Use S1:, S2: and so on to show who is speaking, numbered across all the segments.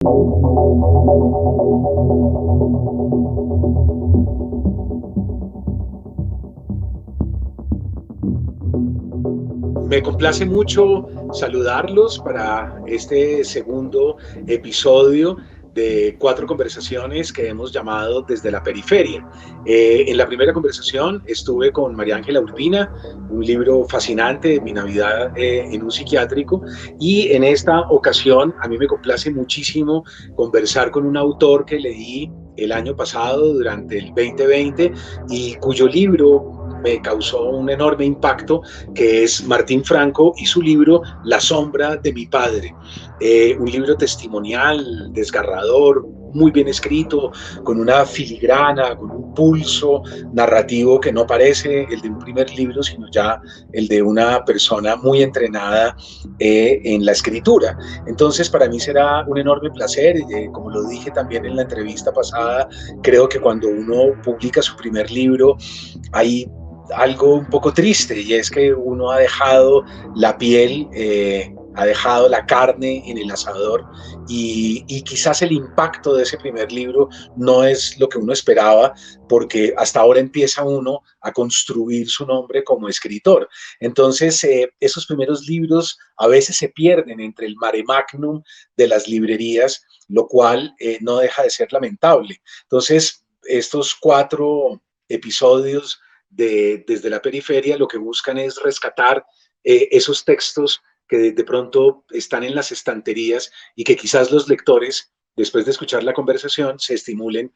S1: Me complace mucho saludarlos para este segundo episodio de 4 conversaciones que hemos llamado Desde la Periferia. En la primera conversación estuve con María Ángela Urbina, un libro fascinante, Mi Navidad en un psiquiátrico, y en esta ocasión a mí me complace muchísimo conversar con un autor que leí el año pasado, durante el 2020, y cuyo libro me causó un enorme impacto, que es Martín Franco y su libro La sombra de mi padre. Un libro testimonial, desgarrador, muy bien escrito, con una filigrana, con un pulso narrativo que no parece el de un primer libro, sino ya el de una persona muy entrenada en la escritura. Entonces, para mí será un enorme placer, como lo dije también en la entrevista pasada, creo que cuando uno publica su primer libro, hay algo un poco triste, y es que uno ha dejado la piel, ha dejado la carne en el asador, y quizás el impacto de ese primer libro no es lo que uno esperaba, porque hasta ahora empieza uno a construir su nombre como escritor. Entonces, esos primeros libros a veces se pierden entre el mare magnum de las librerías, lo cual no deja de ser lamentable. Entonces, estos 4 episodios Desde la Periferia lo que buscan es rescatar esos textos que de pronto están en las estanterías, y que quizás los lectores, después de escuchar la conversación, se estimulen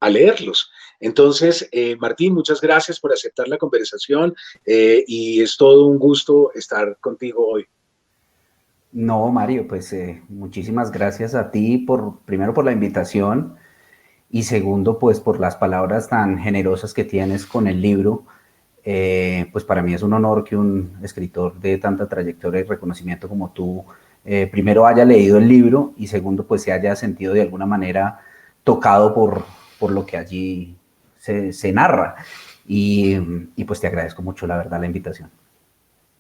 S1: a leerlos. Entonces, Martín, muchas gracias por aceptar la conversación, y es todo un gusto estar contigo hoy.
S2: No, Mario, pues muchísimas gracias a ti primero por la invitación y segundo, pues por las palabras tan generosas que tienes con el libro. Pues para mí es un honor que un escritor de tanta trayectoria y reconocimiento como tú, primero haya leído el libro y segundo, pues se haya sentido de alguna manera tocado por lo que allí se narra. Y pues te agradezco mucho, la verdad, la invitación.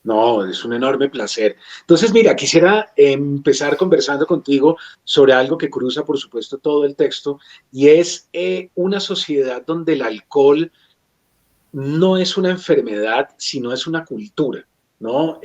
S1: No, es un enorme placer. Entonces, mira, quisiera empezar conversando contigo sobre algo que cruza, por supuesto, todo el texto, y es una sociedad donde el alcohol no es una enfermedad, sino es una cultura, ¿no?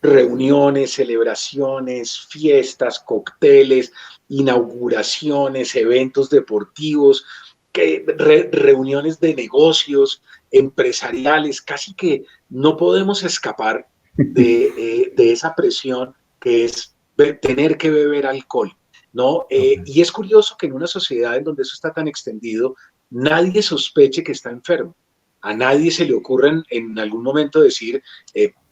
S1: Reuniones, celebraciones, fiestas, cócteles, inauguraciones, eventos deportivos, reuniones de negocios, empresariales, casi que no podemos escapar de esa presión que es tener que beber alcohol, ¿no?
S2: Total.
S1: Y es curioso que en una sociedad en donde eso está tan extendido, nadie sospeche que está enfermo. A nadie se le ocurre en algún momento decir,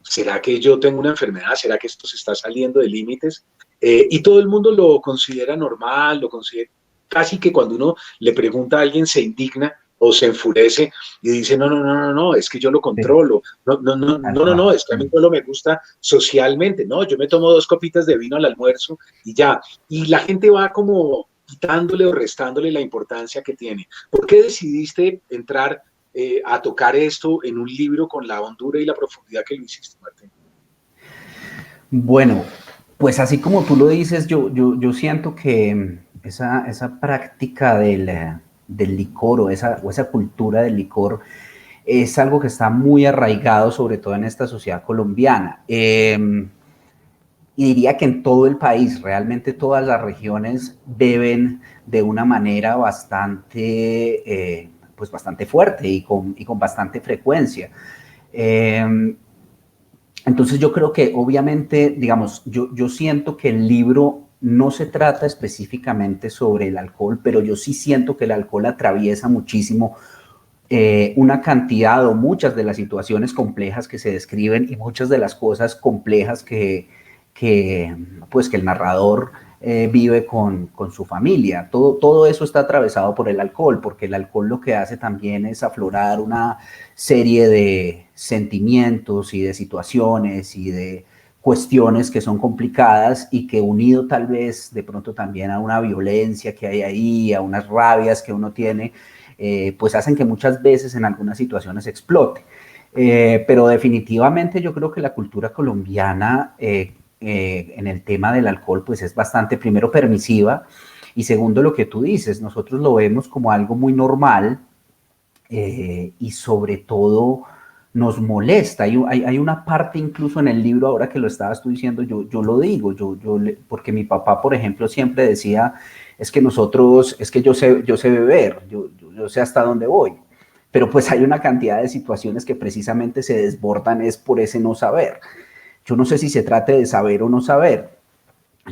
S1: ¿será que yo tengo una enfermedad? ¿Será que esto se está saliendo de límites? Y todo el mundo lo considera normal, lo considera, casi que cuando uno le pregunta a alguien se indigna o se enfurece y dice, no, no, no, no, no, es que yo lo
S2: Sí,
S1: controlo, no, no, no,
S2: tal
S1: no, no, no,
S2: cual.
S1: es que a mí solo me gusta socialmente, no, yo me tomo 2 copitas de vino al almuerzo y ya, y la gente va como quitándole o restándole la importancia que tiene. ¿Por qué decidiste entrar a tocar esto en un libro con la hondura y la profundidad que lo hiciste, Martín?
S2: Bueno, pues así como tú lo dices, yo siento que esa práctica del licor o esa cultura del licor es algo que está muy arraigado, sobre todo en esta sociedad colombiana. Y diría que en todo el país, realmente todas las regiones beben de una manera pues bastante fuerte y con bastante frecuencia. Eh, entonces yo creo que obviamente, digamos, yo siento que el libro no se trata específicamente sobre el alcohol, pero yo sí siento que el alcohol atraviesa muchísimo una cantidad o muchas de las situaciones complejas que se describen y muchas de las cosas complejas que, pues, que el narrador vive con su familia. Todo eso está atravesado por el alcohol, porque el alcohol lo que hace también es aflorar una serie de sentimientos y de situaciones y de cuestiones que son complicadas y que unido tal vez de pronto también a una violencia que hay ahí, a unas rabias que uno tiene, pues hacen que muchas veces en algunas situaciones explote. Pero definitivamente yo creo que la cultura colombiana en el tema del alcohol, pues es bastante, primero, permisiva, y segundo, lo que tú dices, nosotros lo vemos como algo muy normal, y sobre todo nos molesta. Hay una parte incluso en el libro, ahora que lo estabas tú diciendo, yo lo digo, porque mi papá, por ejemplo, siempre decía, es que nosotros, es que yo sé beber, yo sé hasta dónde voy, pero pues hay una cantidad de situaciones que precisamente se desbordan es por ese no saber. Yo no sé si se trate de saber o no saber.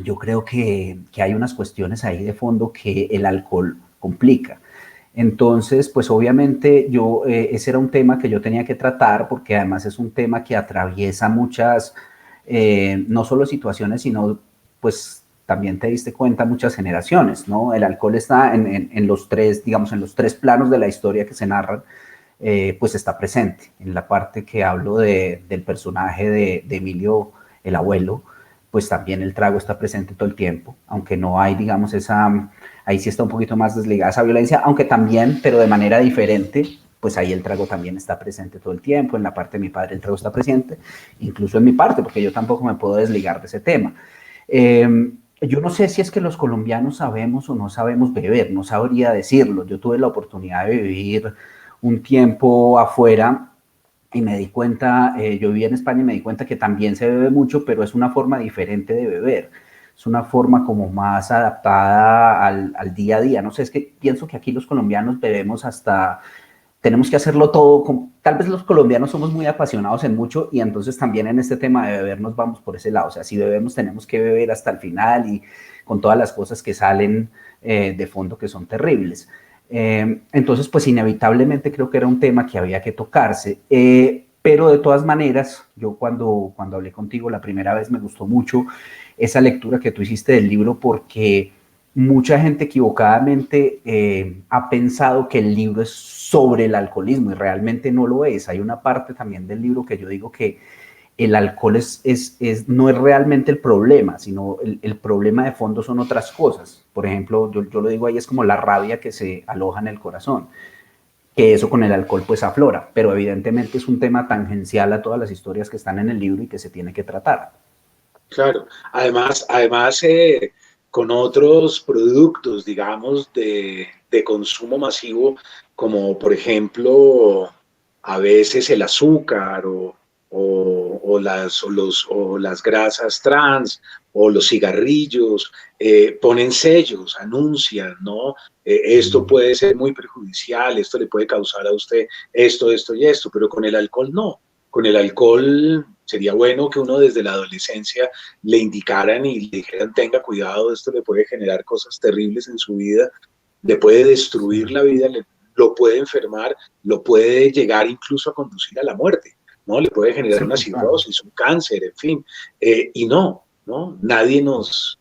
S2: Yo creo que hay unas cuestiones ahí de fondo que el alcohol complica. Entonces, pues obviamente ese era un tema que yo tenía que tratar porque además es un tema que atraviesa muchas, no solo situaciones, sino pues también te diste cuenta muchas generaciones, ¿no? El alcohol está en los tres, digamos, en los tres planos de la historia que se narran, pues está presente. En la parte que hablo del personaje de Emilio, el abuelo, pues también el trago está presente todo el tiempo, aunque no hay, digamos, ahí sí está un poquito más desligada esa violencia, aunque también, pero de manera diferente, pues ahí el trago también está presente todo el tiempo. En la parte de mi padre el trago está presente, incluso en mi parte, porque yo tampoco me puedo desligar de ese tema. Yo no sé si es que los colombianos sabemos o no sabemos beber, no sabría decirlo. Yo tuve la oportunidad de vivir un tiempo afuera y me di cuenta, yo viví en España y me di cuenta que también se bebe mucho, pero es una forma diferente de beber. Es una forma como más adaptada al día a día. No sé, es que pienso que aquí los colombianos bebemos hasta, tenemos que hacerlo todo. Tal vez los colombianos somos muy apasionados en mucho y entonces también en este tema de beber nos vamos por ese lado. O sea, si bebemos tenemos que beber hasta el final y con todas las cosas que salen de fondo que son terribles. Entonces, pues inevitablemente creo que era un tema que había que tocarse. Pero de todas maneras, yo cuando hablé contigo la primera vez me gustó mucho esa lectura que tú hiciste del libro porque mucha gente equivocadamente ha pensado que el libro es sobre el alcoholismo y realmente no lo es. Hay una parte también del libro que yo digo que el alcohol no es realmente el problema, sino el problema de fondo son otras cosas. Por ejemplo, yo lo digo ahí, es como la rabia que se aloja en el corazón, que eso con el alcohol pues aflora, pero evidentemente es un tema tangencial a todas las historias que están en el libro y que se tiene que tratar.
S1: Claro, además con otros productos, digamos, de consumo masivo, como por ejemplo, a veces el azúcar o las grasas trans o los cigarrillos, ponen sellos, anuncian, ¿no? Esto puede ser muy perjudicial, esto le puede causar a usted esto y esto, pero con el alcohol no. Con el alcohol sería bueno que uno desde la adolescencia le indicaran y le dijeran, tenga cuidado, esto le puede generar cosas terribles en su vida, le puede destruir la vida, lo puede enfermar, lo puede llegar incluso a conducir a la muerte, ¿no? Le puede generar
S2: Sí,
S1: una
S2: total.
S1: cirrosis, un cáncer, en fin. Y no, nadie nos...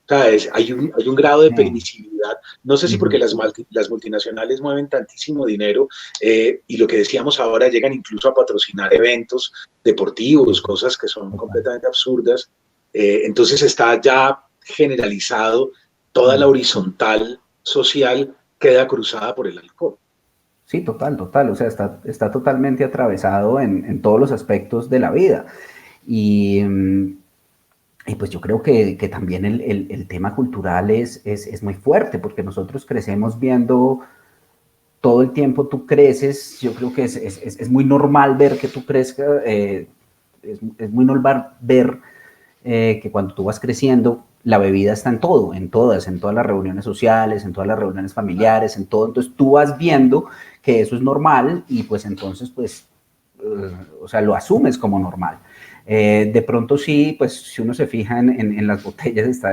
S1: O sea, hay un grado de permisividad. No sé si porque las multinacionales mueven tantísimo dinero y lo que decíamos ahora llegan incluso a patrocinar eventos deportivos, cosas que son completamente absurdas. Entonces está ya generalizado, toda la horizontal social queda cruzada por el alcohol.
S2: Sí, total, total. O sea, está totalmente atravesado en todos los aspectos de la vida. Y, y pues yo creo que también el tema cultural es muy fuerte, porque nosotros crecemos viendo todo el tiempo, tú creces, yo creo que es muy normal ver que tú crezcas, es muy normal ver que cuando tú vas creciendo, la bebida está en todas las reuniones sociales, en todas las reuniones familiares, en todo. Entonces tú vas viendo que eso es normal y pues entonces, pues, o sea, lo asumes como normal. De pronto sí, pues si uno se fija en las botellas está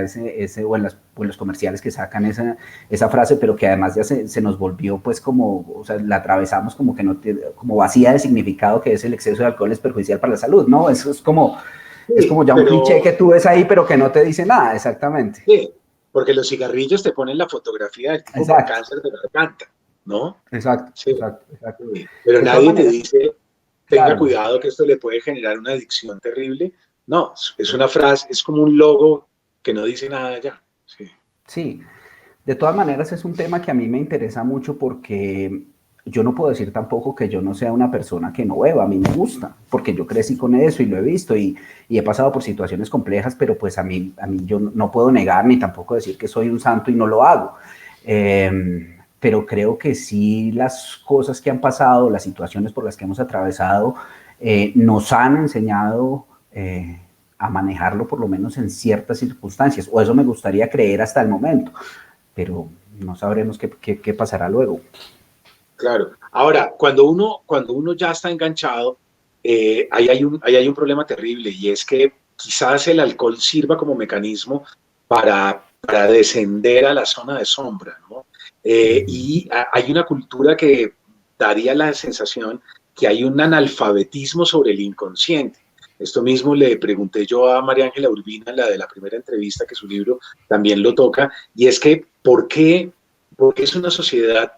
S2: o en los comerciales que sacan esa frase, pero que además ya se nos volvió pues como, o sea, la atravesamos como que no, como vacía de significado, que es el exceso de alcohol es perjudicial para la salud, ¿no? Eso es
S1: Sí,
S2: como ya un cliché
S1: pero
S2: que tú ves ahí, pero que no te dice nada, exactamente.
S1: sí, porque los cigarrillos te ponen la fotografía del tipo con
S2: Exacto,
S1: cáncer de garganta, ¿no?
S2: exacto,
S1: Sí,
S2: exacto, exacto.
S1: sí. Pero
S2: De todas
S1: nadie te
S2: maneras,
S1: dice, tenga
S2: claro,
S1: cuidado que esto le puede generar una adicción terrible. No, es una frase, es como un logo que no dice nada ya. Sí,
S2: sí. De todas maneras es un tema que a mí me interesa mucho porque yo no puedo decir tampoco que yo no sea una persona que no beba, a mí me gusta, porque yo crecí con eso y lo he visto y he pasado por situaciones complejas, pero pues a mí yo no puedo negar ni tampoco decir que soy un santo y no lo hago. Pero creo que sí las cosas que han pasado, las situaciones por las que hemos atravesado, nos han enseñado a manejarlo por lo menos en ciertas circunstancias, o eso me gustaría creer hasta el momento, pero no sabremos qué pasará luego.
S1: Claro. Ahora, cuando uno ya está enganchado, ahí hay un problema terrible y es que quizás el alcohol sirva como mecanismo para descender a la zona de sombra, ¿no? Hay una cultura que daría la sensación que hay un analfabetismo sobre el inconsciente. Esto mismo le pregunté yo a María Ángela Urbina, la de la primera entrevista, que su libro también lo toca, y es que ¿por qué es una sociedad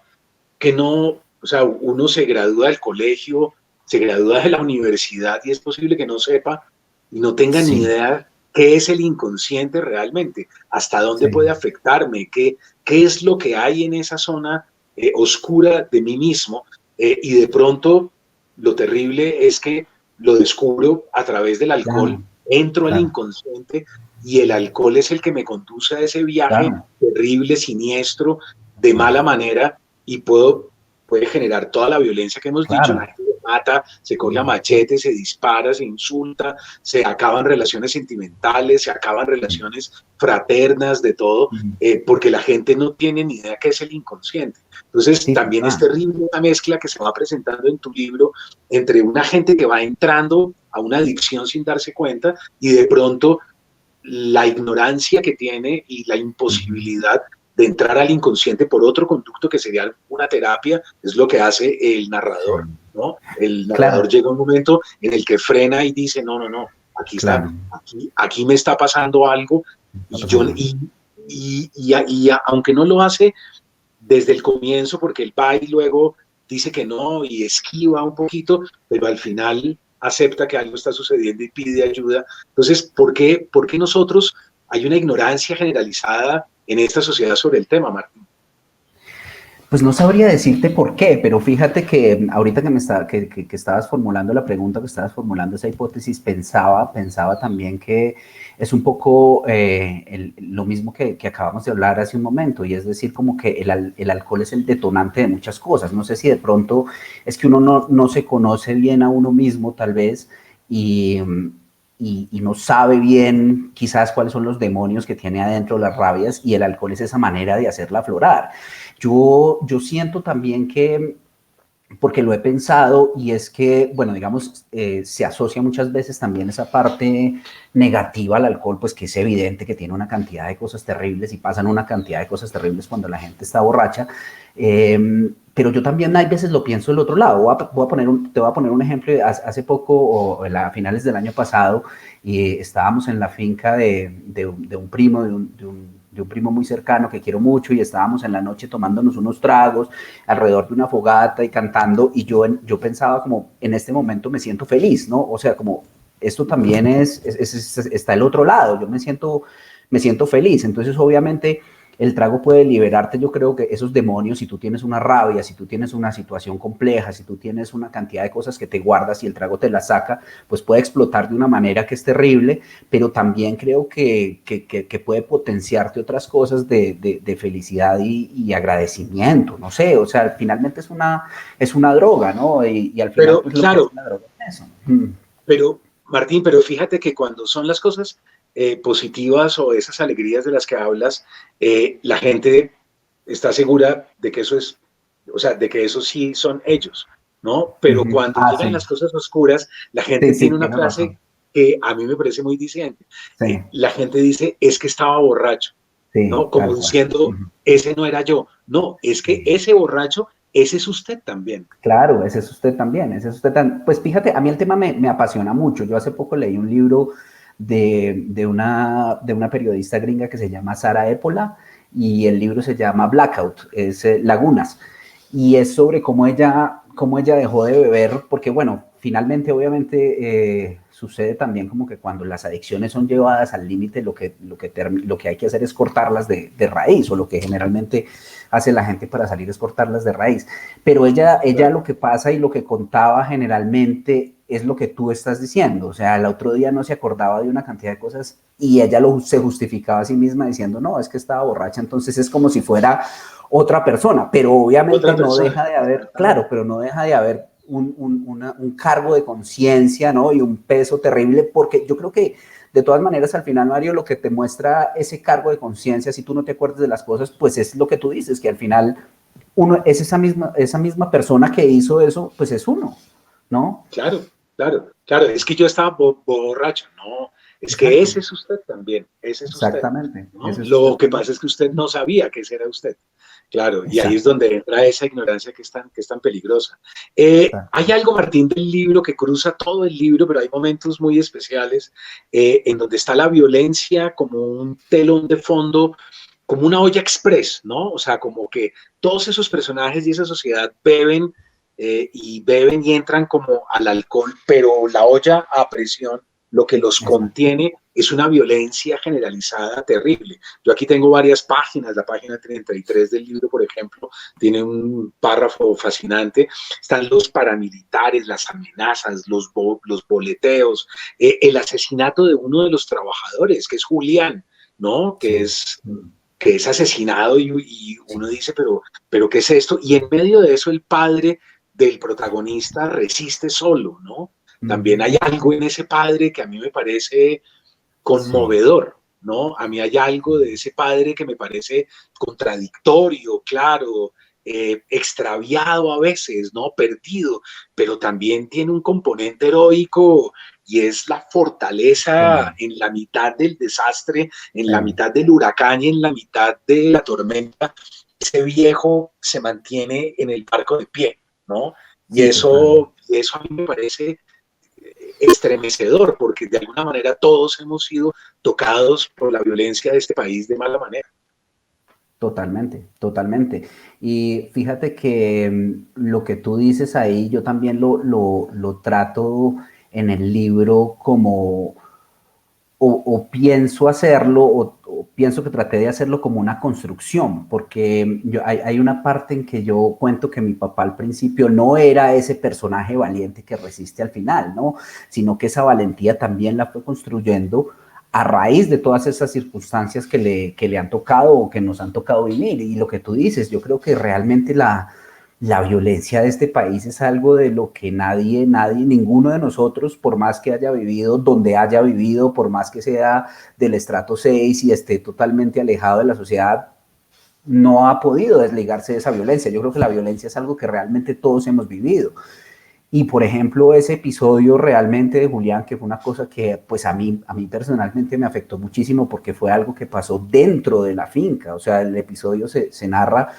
S1: que no, o sea, uno se gradúa del colegio, se gradúa de la universidad y es posible que no sepa y no tenga ni
S2: Sí,
S1: idea qué es el inconsciente realmente, hasta dónde
S2: sí,
S1: puede afectarme, qué es lo que hay en esa zona oscura de mí mismo. Y de pronto lo terrible es que lo descubro a través del alcohol,
S2: claro,
S1: entro al
S2: claro,
S1: inconsciente y el alcohol es el que me conduce a ese viaje
S2: claro,
S1: terrible, siniestro, de mala manera y puede generar toda la violencia que hemos dicho, la
S2: claro.
S1: gente se mata, se coge a machete, se dispara, se insulta, se acaban relaciones sentimentales, se acaban relaciones fraternas, de todo, porque la gente no tiene ni idea qué es el inconsciente. Entonces,
S2: Sí,
S1: también es
S2: total.
S1: terrible la mezcla que se va presentando en tu libro entre una gente que va entrando a una adicción sin darse cuenta y de pronto la ignorancia que tiene y la imposibilidad de entrar al inconsciente por otro conducto que sería una terapia, es lo que hace el
S2: Sí,
S1: narrador, ¿no? El narrador
S2: claro,
S1: llega a un momento en el que frena y dice, no, no, no, aquí está,
S2: claro.
S1: aquí me está pasando algo
S2: Está
S1: y yo,
S2: pasando.
S1: aunque no lo hace desde el comienzo, porque él va y luego dice que no y esquiva un poquito, pero al final acepta que algo está sucediendo y pide ayuda. Entonces, ¿por qué nosotros hay una ignorancia generalizada en esta sociedad sobre el tema, Martín?
S2: Pues no sabría decirte por qué, pero fíjate que ahorita que estabas formulando la pregunta, que estabas formulando esa hipótesis, pensaba también que es un poco lo mismo que acabamos de hablar hace un momento, y es decir, como que el alcohol es el detonante de muchas cosas. No sé si de pronto es que uno no se conoce bien a uno mismo, tal vez, y, y no sabe bien quizás cuáles son los demonios que tiene adentro, las rabias, y el alcohol es esa manera de hacerla aflorar. Yo siento también que, porque lo he pensado, y es que, bueno, digamos, se asocia muchas veces también esa parte negativa al alcohol, pues que es evidente que tiene una cantidad de cosas terribles y pasan una cantidad de cosas terribles cuando la gente está borracha. Pero yo también hay veces lo pienso del otro lado. Te voy a poner un ejemplo. Hace poco, o a finales del año pasado, estábamos en la finca de un primo, de un primo muy cercano que quiero mucho, y estábamos en la noche tomándonos unos tragos alrededor de una fogata y cantando, y yo pensaba como, en este momento me siento feliz, ¿no? O sea, como esto también está el otro lado, yo me siento feliz. Entonces obviamente el trago puede liberarte, yo creo que esos demonios, si tú tienes una rabia, si tú tienes una situación compleja, si tú tienes una cantidad de cosas que te guardas y el trago te las saca, pues puede explotar de una manera que es terrible, pero también creo que puede potenciarte otras cosas de felicidad y agradecimiento, no sé, o sea, finalmente es una droga, ¿no? Y al final,
S1: Pero
S2: pues lo que hace
S1: claro,
S2: la droga es eso.
S1: pero Martín, pero fíjate que cuando son las cosas positivas o esas alegrías de las que hablas, la gente está segura de que eso es, o sea, de que eso sí son ellos, ¿no? Pero cuando
S2: Ah,
S1: llegan
S2: sí,
S1: las cosas oscuras, la
S2: sí,
S1: gente
S2: sí,
S1: tiene una
S2: tienes
S1: frase
S2: razón.
S1: que a mí me parece muy diciente.
S2: Sí,
S1: La gente dice, es que estaba borracho,
S2: sí,
S1: ¿no? Como
S2: tal cual.
S1: diciendo, ese no era yo. No, es que
S2: Sí.
S1: ese borracho, ese es usted también.
S2: Claro, ese es usted también, ese es usted también. Pues fíjate, a mí el tema me apasiona mucho. Yo hace poco leí un libro de una periodista gringa que se llama Sara Épola, y el libro se llama Blackout, es Lagunas, y es sobre cómo ella cómo ella dejó de beber, porque bueno, finalmente obviamente sucede también como que cuando las adicciones son llevadas al límite, lo que hay que hacer es cortarlas de raíz, o lo que generalmente hace la gente para salir es cortarlas de raíz. Pero ella lo que pasa y lo que contaba generalmente es lo que tú estás diciendo. O sea, el otro día no se acordaba de una cantidad de cosas y ella se justificaba a sí misma diciendo, no, es que estaba borracha. Entonces es como si fuera otra persona, pero obviamente no deja de haber, claro, pero no deja de haber un cargo de conciencia, ¿no? Y un peso terrible, porque yo creo que de todas maneras, al final, Mario, lo que te muestra ese cargo de conciencia, si tú no te acuerdas de las cosas, pues es lo que tú dices, que al final uno es esa misma persona que hizo eso, pues es uno, ¿no?
S1: Claro, claro, claro. Es que yo estaba borracho. No, es
S2: Exacto.
S1: que ese es usted también. Ese es usted.
S2: Exactamente.
S1: ¿No?
S2: Ese es
S1: Lo
S2: usted
S1: que
S2: también.
S1: pasa es que usted no sabía que ese era usted. Claro, y ahí es
S2: Exacto.
S1: donde entra esa ignorancia que es tan peligrosa. Hay
S2: Exacto.
S1: algo, Martín, del libro que cruza todo el libro, pero hay momentos muy especiales en donde está la violencia como un telón de fondo, como una olla express, ¿no? O sea, como que todos esos personajes y esa sociedad beben y beben y entran como al alcohol, pero la olla a presión, lo que los
S2: Exacto.
S1: contiene es una violencia generalizada terrible. Yo aquí tengo varias páginas, la página 33 del libro, por ejemplo, tiene un párrafo fascinante. Están los paramilitares, las amenazas, los boleteos, el asesinato de uno de los trabajadores, que es Julián, ¿no?
S2: Sí.
S1: Que es asesinado y uno
S2: Sí.
S1: dice, pero ¿qué es esto? Y en medio de eso el padre del protagonista resiste solo, ¿no? También hay algo en ese padre que a mí me parece
S2: Sí.
S1: conmovedor, ¿no? A mí hay algo de ese padre que me parece contradictorio, claro, extraviado a veces, ¿no? Perdido, pero también tiene un componente heroico y es la fortaleza
S2: Sí.
S1: en la mitad del desastre, en la
S2: Sí.
S1: mitad del huracán y en la mitad de la tormenta. Ese viejo se mantiene en el barco de pie, ¿no?
S2: Sí, total.
S1: Y eso a mí me parece estremecedor, porque de alguna manera todos hemos sido tocados por la violencia de este país de mala manera.
S2: Totalmente, totalmente. Y fíjate que lo que tú dices ahí, yo también lo trato en el libro como, o pienso hacerlo, o pienso que traté de hacerlo como una construcción, porque hay una parte en que yo cuento que mi papá al principio no era ese personaje valiente que resiste al final, ¿no? Sino que esa valentía también la fue construyendo a raíz de todas esas circunstancias que le han tocado o que nos han tocado vivir. Y lo que tú dices, yo creo que realmente la violencia de este país es algo de lo que nadie, ninguno de nosotros, por más que haya vivido donde haya vivido, por más que sea del estrato 6 y esté totalmente alejado de la sociedad, no ha podido desligarse de esa violencia. Yo creo que la violencia es algo que realmente todos hemos vivido. Y por ejemplo, ese episodio realmente de Julián, que fue una cosa que pues a mí personalmente me afectó muchísimo porque fue algo que pasó dentro de la finca. O sea, el episodio se narra.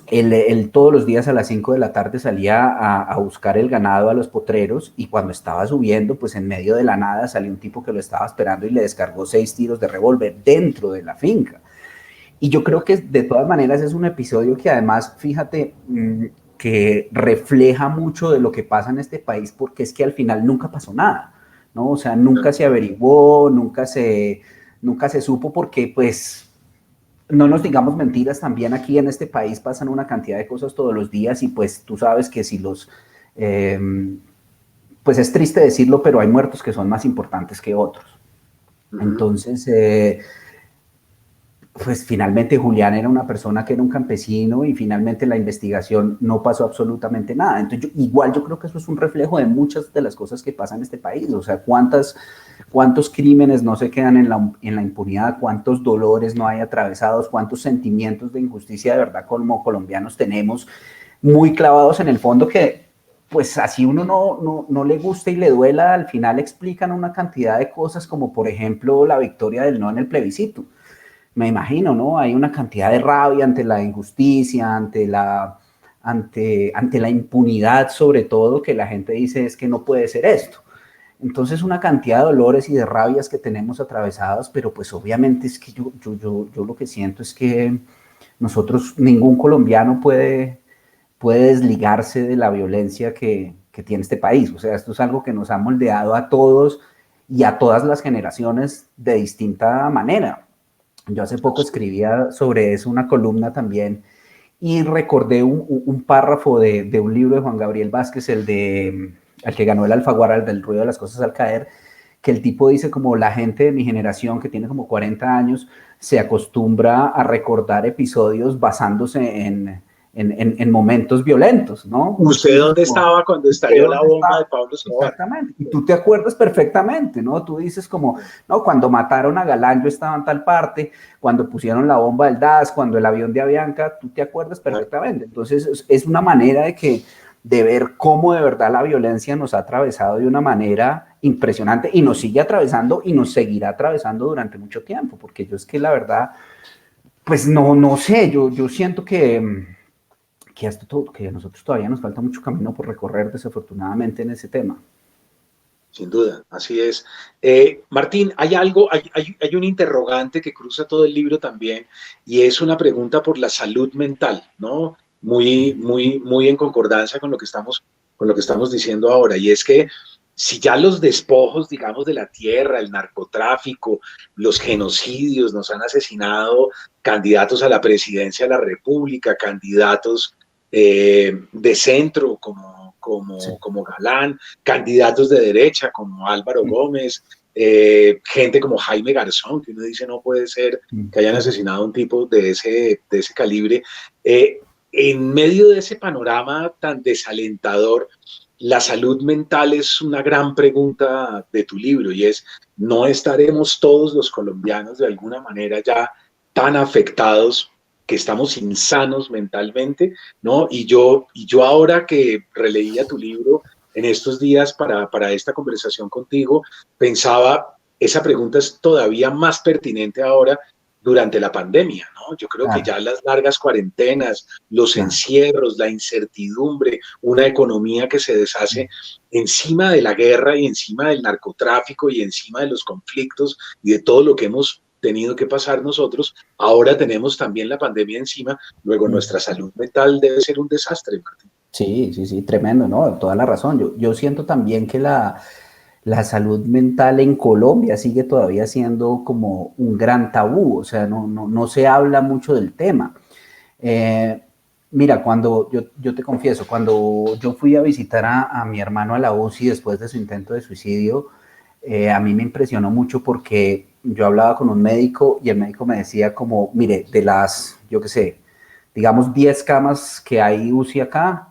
S2: Él todos los días a las 5 de la tarde salía a buscar el ganado a los potreros y cuando estaba subiendo, pues en medio de la nada salió un tipo que lo estaba esperando y le descargó 6 tiros de revólver dentro de la finca. Y yo creo que de todas maneras es un episodio que además, fíjate, que refleja mucho de lo que pasa en este país porque es que al final nunca pasó nada, ¿no? O sea, nunca se averiguó, nunca se supo porque pues no nos digamos mentiras, también aquí en este país pasan una cantidad de cosas todos los días y pues tú sabes que si eh, pues es triste decirlo, pero hay muertos que son más importantes que otros.
S1: Uh -huh.
S2: Entonces, pues finalmente Julián era una persona que era un campesino y finalmente la investigación no pasó absolutamente nada. Entonces, igual yo creo que eso es un reflejo de muchas de las cosas que pasan en este país. O sea, cuántos crímenes no se quedan en la impunidad, cuántos dolores no hay atravesados, cuántos sentimientos de injusticia de verdad como colombianos tenemos muy clavados en el fondo que, pues así uno no le gusta y le duela, al final explican una cantidad de cosas como por ejemplo la victoria del no en el plebiscito. Me imagino, ¿no? Hay una cantidad de rabia ante la injusticia, ante la impunidad sobre todo, que la gente dice es que no puede ser esto. Entonces una cantidad de dolores y de rabias que tenemos atravesadas, pero pues obviamente es que yo lo que siento es que nosotros, ningún colombiano puede desligarse de la violencia que tiene este país. O sea, esto es algo que nos ha moldeado a todos y a todas las generaciones de distinta manera. Yo hace poco escribía sobre eso una columna también y recordé un párrafo de un libro de Juan Gabriel Vázquez, el que ganó el Alfaguara, el del ruido de las cosas al caer, que el tipo dice como la gente de mi generación que tiene como 40 años se acostumbra a recordar episodios basándose en momentos violentos, ¿no?
S1: ¿Usted dónde
S2: Como,
S1: estaba cuando estalló la
S2: dónde
S1: bomba
S2: está?
S1: de Pablo Escobar?
S2: Exactamente. Y tú te acuerdas perfectamente, ¿no? Tú dices como, no, cuando mataron a Galán yo estaba en tal parte, cuando pusieron la bomba del DAS, cuando el avión de Avianca, tú te acuerdas perfectamente. Entonces es una manera de ver cómo de verdad la violencia nos ha atravesado de una manera impresionante y nos sigue atravesando y nos seguirá atravesando durante mucho tiempo, porque yo es que la verdad, pues no sé, yo siento que a nosotros todavía nos falta mucho camino por recorrer desafortunadamente en ese tema.
S1: Sin duda, así es. Martín, hay un interrogante que cruza todo el libro también, y es una pregunta por la salud mental, ¿no? Muy en concordancia con lo que estamos diciendo ahora, y es que si ya los despojos, digamos, de la tierra, el narcotráfico, los genocidios, nos han asesinado candidatos a la presidencia de la República, candidatos de centro
S2: Sí.
S1: como Galán, candidatos de derecha como Álvaro Gómez, gente como Jaime Garzón, que uno dice no puede ser que hayan asesinado a un tipo de ese calibre. En medio de ese panorama tan desalentador, la salud mental es una gran pregunta de tu libro y es, ¿no estaremos todos los colombianos de alguna manera ya tan afectados que estamos insanos mentalmente, ¿no? Y yo ahora que releía tu libro en estos días para esta conversación contigo, pensaba, esa pregunta es todavía más pertinente ahora durante la pandemia, ¿no? Yo creo que
S2: Claro,
S1: ya las largas cuarentenas, los
S2: claro.
S1: encierros, la incertidumbre, una economía que se deshace encima de la guerra y encima del narcotráfico y encima de los conflictos y de todo lo que hemos tenido que pasar nosotros, ahora tenemos también la pandemia encima, luego nuestra salud mental debe ser un desastre, Martín.
S2: Sí, sí, sí, tremendo, ¿no? Toda la razón. Yo siento también que la salud mental en Colombia sigue todavía siendo como un gran tabú, o sea, no se habla mucho del tema. Eh, Mira, yo te confieso, cuando yo fui a visitar a mi hermano a la UCI después de su intento de suicidio, a mí me impresionó mucho porque yo hablaba con un médico y el médico me decía como, mire, de las, yo qué sé, digamos 10 camas que hay UCI acá,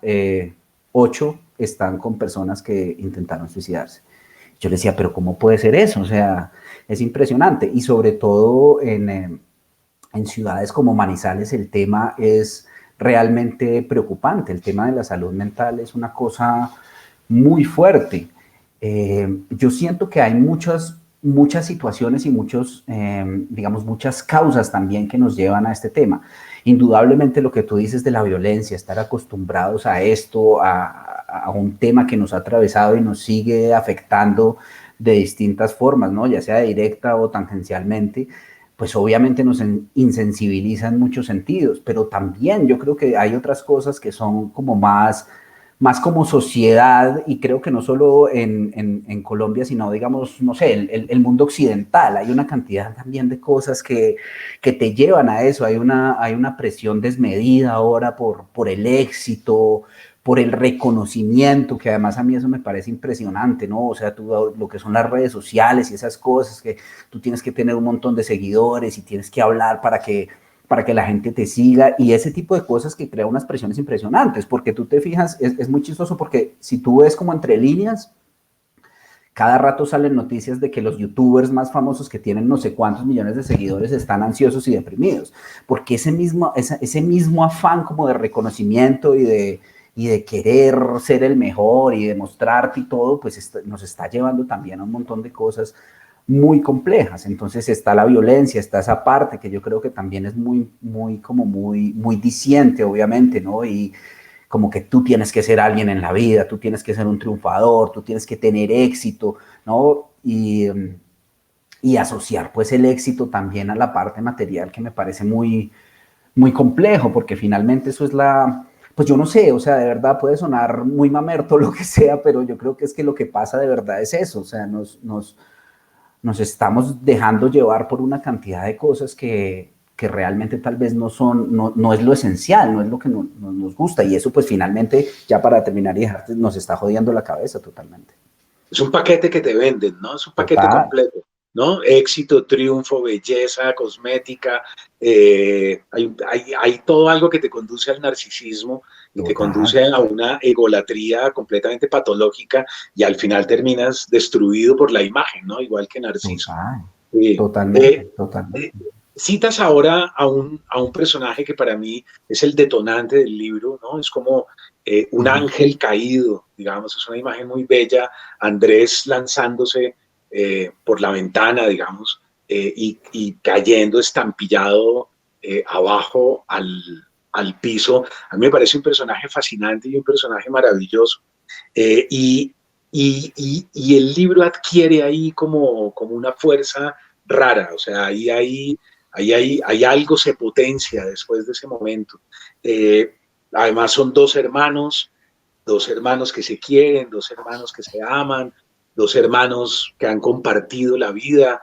S2: 8 están con personas que intentaron suicidarse. Yo le decía, pero ¿cómo puede ser eso? O sea, es impresionante. Y sobre todo en ciudades como Manizales el tema es realmente preocupante. El tema de la salud mental es una cosa muy fuerte. Yo siento que hay muchas situaciones y digamos, muchas causas también que nos llevan a este tema. Indudablemente lo que tú dices de la violencia, estar acostumbrados a esto, a un tema que nos ha atravesado y nos sigue afectando de distintas formas, ¿no? Ya sea directa o tangencialmente, pues obviamente nos insensibiliza en muchos sentidos, pero también yo creo que hay otras cosas que son como más como sociedad, y creo que no solo en Colombia, sino digamos, no sé, el mundo occidental. Hay una cantidad también de cosas que te llevan a eso. Hay una presión desmedida ahora por el éxito, por el reconocimiento, que además a mí eso me parece impresionante, ¿no? O sea, tú, lo que son las redes sociales y esas cosas, que tú tienes que tener un montón de seguidores y tienes que hablar para que la gente te siga y ese tipo de cosas que crea unas presiones impresionantes, porque tú te fijas, es muy chistoso porque si tú ves como entre líneas, cada rato salen noticias de que los youtubers más famosos que tienen no sé cuántos millones de seguidores están ansiosos y deprimidos, porque ese mismo afán como de reconocimiento y de querer ser el mejor y demostrarte y todo, pues nos está llevando también a un montón de cosas muy complejas. Entonces está la violencia, está esa parte que yo creo que también es muy diciente, obviamente, ¿no? Y como que tú tienes que ser alguien en la vida, tú tienes que ser un triunfador, tú tienes que tener éxito, ¿no? Y asociar pues el éxito también a la parte material que me parece muy complejo, porque finalmente eso es pues yo no sé, o sea, de verdad puede sonar muy mamerto lo que sea, pero yo creo que es que lo que pasa de verdad es eso, o sea, nos estamos dejando llevar por una cantidad de cosas que realmente tal vez no es lo esencial, no es lo que nos gusta, y eso pues finalmente, ya para terminar y dejarte, nos está jodiendo la cabeza totalmente.
S1: Es un paquete que te venden, ¿no? Es un paquete
S2: Total.
S1: completo, ¿no? Éxito, triunfo, belleza, cosmética. Hay todo algo que te conduce al narcisismo y te
S2: Total,
S1: conduce a una egolatría completamente patológica y al final terminas destruido por la imagen, ¿no? Igual que Narciso.
S2: total,
S1: Sí.
S2: totalmente, totalmente.
S1: Citas ahora a un personaje que para mí es el detonante del libro, ¿no? Es como un
S2: Ujú.
S1: ángel caído, digamos, es una imagen muy bella, Andrés lanzándose por la ventana, digamos, y cayendo estampillado abajo al piso. A mí me parece un personaje fascinante y un personaje maravilloso. Eh, y, y el libro adquiere ahí como una fuerza rara, o sea, hay algo se potencia después de ese momento. Eh, Además son dos hermanos que se quieren, dos hermanos que se aman, dos hermanos que han compartido la vida.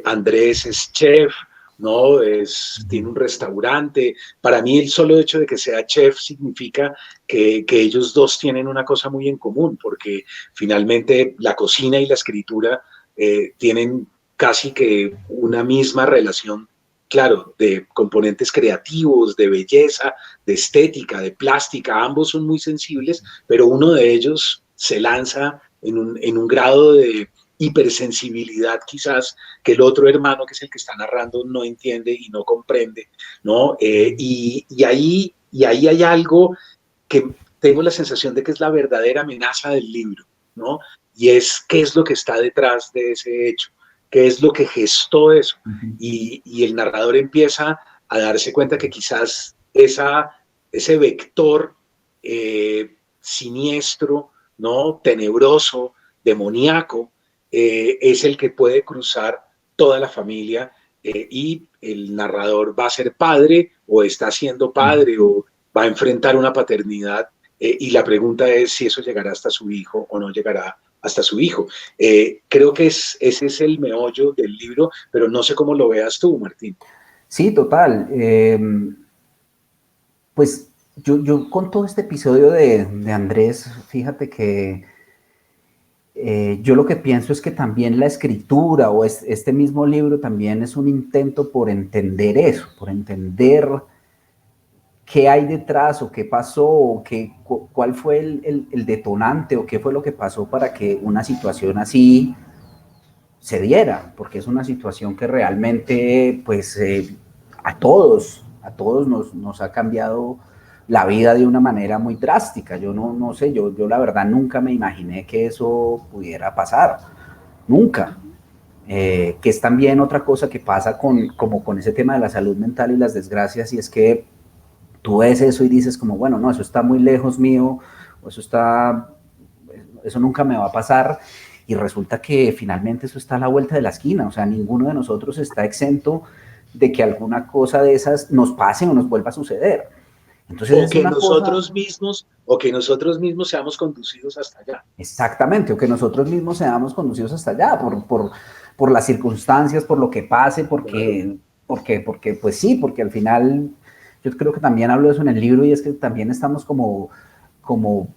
S1: Andrés es chef, ¿no? Tiene un restaurante. Para mí el solo hecho de que sea chef significa que ellos dos tienen una cosa muy en común, porque finalmente la cocina y la escritura tienen casi que una misma relación, claro, de componentes creativos, de belleza, de estética, de plástica, ambos son muy sensibles, pero uno de ellos se lanza en un grado de hipersensibilidad quizás que el otro hermano, que es el que está narrando, no entiende y no comprende, ¿no? Y ahí hay algo que tengo la sensación de que es la verdadera amenaza del libro, ¿no? Y es qué es lo que está detrás de ese hecho, qué es lo que gestó eso.
S2: Ujú.
S1: Y el narrador empieza a darse cuenta que quizás ese vector siniestro, ¿no? Tenebroso, demoníaco, es el que puede cruzar toda la familia y el narrador va a ser padre o está siendo padre o va a enfrentar una paternidad y la pregunta es si eso llegará hasta su hijo o no llegará hasta su hijo. Creo que ese es el meollo del libro, pero no sé cómo lo veas tú, Martín.
S2: Sí, total. Pues yo con todo este episodio de Andrés, fíjate que yo lo que pienso es que también la escritura o este mismo libro también es un intento por entender eso, por entender qué hay detrás o qué pasó o cuál fue el detonante o qué fue lo que pasó para que una situación así se diera, porque es una situación que realmente pues a todos nos ha cambiado la vida de una manera muy drástica. Yo no sé, yo la verdad nunca me imaginé que eso pudiera pasar, nunca. Que es también otra cosa que pasa como con ese tema de la salud mental y las desgracias, y es que tú ves eso y dices como, bueno, no, eso está muy lejos mío, o eso nunca me va a pasar, y resulta que finalmente eso está a la vuelta de la esquina, o sea, ninguno de nosotros está exento de que alguna cosa de esas nos pase o nos vuelva a suceder. Entonces es una cosa,
S1: O que nosotros mismos seamos conducidos hasta allá.
S2: exactamente, o que nosotros mismos seamos conducidos hasta allá por las circunstancias, por lo que pase,
S1: Claro.
S2: porque, pues sí, porque al final yo creo que también hablo de eso en el libro, y es que también estamos como, como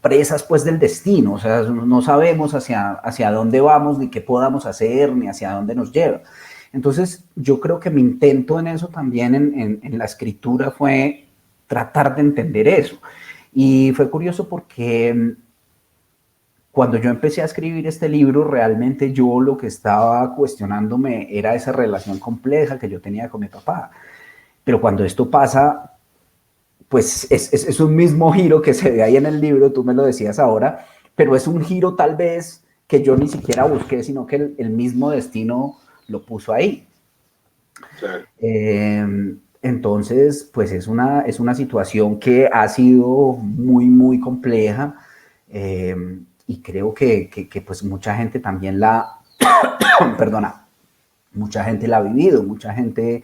S2: presas pues del destino, o sea, no sabemos hacia dónde vamos, ni qué podamos hacer, ni hacia dónde nos lleva. Entonces yo creo que mi intento en eso también en la escritura fue tratar de entender eso. Y fue curioso porque cuando yo empecé a escribir este libro, realmente yo lo que estaba cuestionándome era esa relación compleja que yo tenía con mi papá. Pero cuando esto pasa, pues es un mismo giro que se ve ahí en el libro, tú me lo decías ahora, pero es un giro tal vez que yo ni siquiera busqué, sino que el mismo destino lo puso ahí.
S1: Claro.
S2: Entonces, pues es una situación que ha sido muy, muy compleja, y creo que pues mucha gente también perdona, mucha gente la ha vivido, mucha gente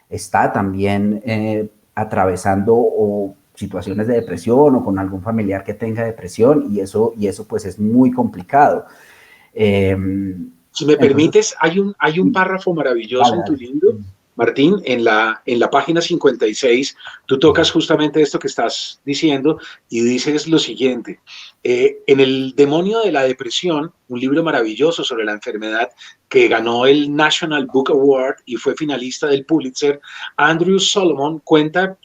S2: está también atravesando situaciones de depresión o con algún familiar que tenga depresión, y eso pues es muy complicado.
S1: Si me permites, hay un párrafo maravilloso
S2: Dale,
S1: en tu
S2: dale.
S1: libro, Martín, en la página 56, tú tocas justamente esto que estás diciendo y dices lo siguiente: en El demonio de la depresión, un libro maravilloso sobre la enfermedad que ganó el National Book Award y fue finalista del Pulitzer, Andrew Solomon cuenta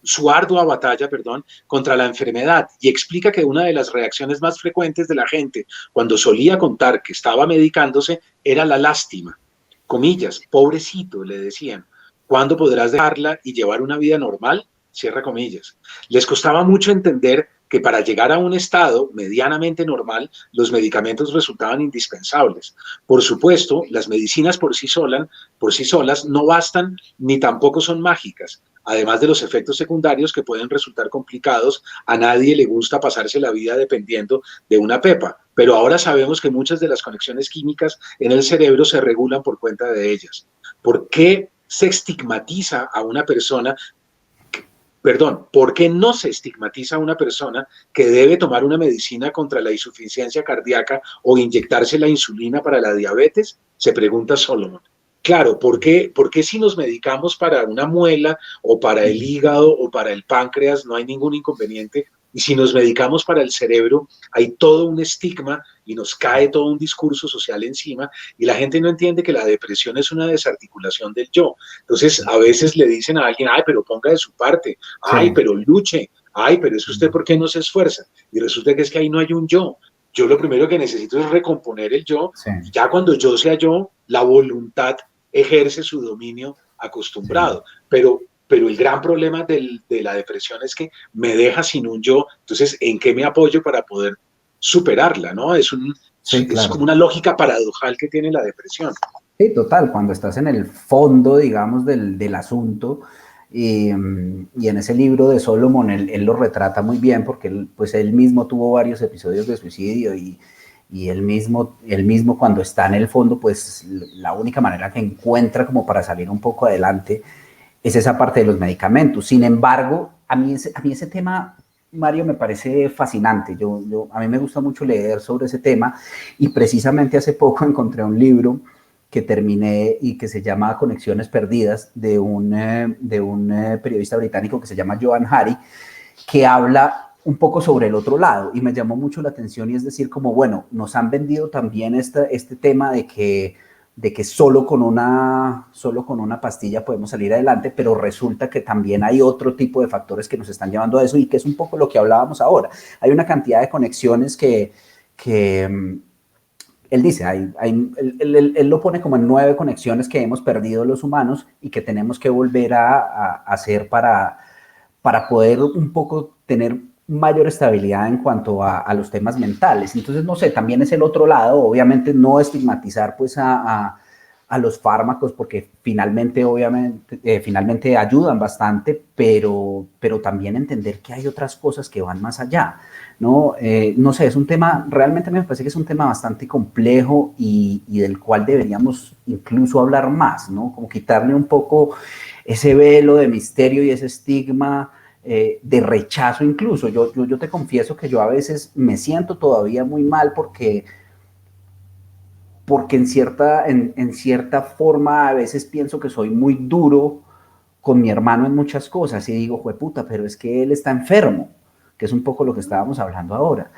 S1: su ardua batalla, perdón, contra la enfermedad, y explica que una de las reacciones más frecuentes de la gente cuando solía contar que estaba medicándose era la lástima. Comillas, pobrecito, le decían, ¿cuándo podrás dejarla y llevar una vida normal? Cierra comillas. Les costaba mucho entender que para llegar a un estado medianamente normal, los medicamentos resultaban indispensables. Por supuesto, las medicinas por sí solas no bastan ni tampoco son mágicas. Además de los efectos secundarios que pueden resultar complicados, a nadie le gusta pasarse la vida dependiendo de una pepa, pero ahora sabemos que muchas de las conexiones químicas en el cerebro se regulan por cuenta de ellas. ¿Por qué se estigmatiza a una persona? Perdón, ¿por qué no se estigmatiza a una persona que debe tomar una medicina contra la insuficiencia cardíaca o inyectarse la insulina para la diabetes? Se pregunta Solomon. Claro, ¿por qué si nos medicamos para una muela o para el hígado o para el páncreas no hay ningún inconveniente? Y si nos medicamos para el cerebro, hay todo un estigma y nos cae todo un discurso social encima, y la gente no entiende que la depresión es una desarticulación del yo. Entonces, a veces le dicen a alguien, ay, pero ponga de su parte, ay,
S2: Sí.
S1: pero luche, ay, pero es usted por qué no se esfuerza. Y resulta que es que ahí no hay un yo. Yo lo primero que necesito es recomponer el yo.
S2: Sí,
S1: Ya cuando yo sea yo, la voluntad ejerce su dominio
S2: sí.
S1: acostumbrado. Pero el gran problema de la depresión es que me deja sin un yo. Entonces, ¿en qué me apoyo para poder superarla? ¿No?
S2: Sí,
S1: Es
S2: claro.
S1: como una lógica paradojal que tiene la depresión.
S2: Sí, total, cuando estás en el fondo, digamos, del asunto, y en ese libro de Solomon, él lo retrata muy bien porque pues él mismo tuvo varios episodios de suicidio, y él mismo cuando está en el fondo, pues la única manera que encuentra como para salir un poco adelante es esa parte de los medicamentos. Sin embargo, a mí ese tema, Mario, me parece fascinante. A mí me gusta mucho leer sobre ese tema, y precisamente hace poco encontré un libro que terminé y que se llama Conexiones Perdidas, de un periodista británico que se llama Joan Hari, que habla un poco sobre el otro lado, y me llamó mucho la atención, y es decir, como, bueno, nos han vendido también este tema de que solo con una pastilla podemos salir adelante, pero resulta que también hay otro tipo de factores que nos están llevando a eso, y que es un poco lo que hablábamos ahora. Hay una cantidad de conexiones que él dice, él lo pone como en 9 conexiones que hemos perdido los humanos y que tenemos que volver a hacer para poder un poco tener mayor estabilidad en cuanto a los temas mentales. Entonces, no sé, también es el otro lado, obviamente no estigmatizar pues a los fármacos, porque finalmente, obviamente, finalmente ayudan bastante, pero también entender que hay otras cosas que van más allá, ¿no? No sé, es un tema, realmente me parece que es un tema bastante complejo, y del cual deberíamos incluso hablar más, ¿no? Como quitarle un poco ese velo de misterio y ese estigma de rechazo incluso. Yo te confieso que yo a veces me siento todavía muy mal porque en cierta forma a veces pienso que soy muy duro con mi hermano en muchas cosas, y digo, jueputa, pero es que él está enfermo, que es un poco lo que estábamos hablando ahora.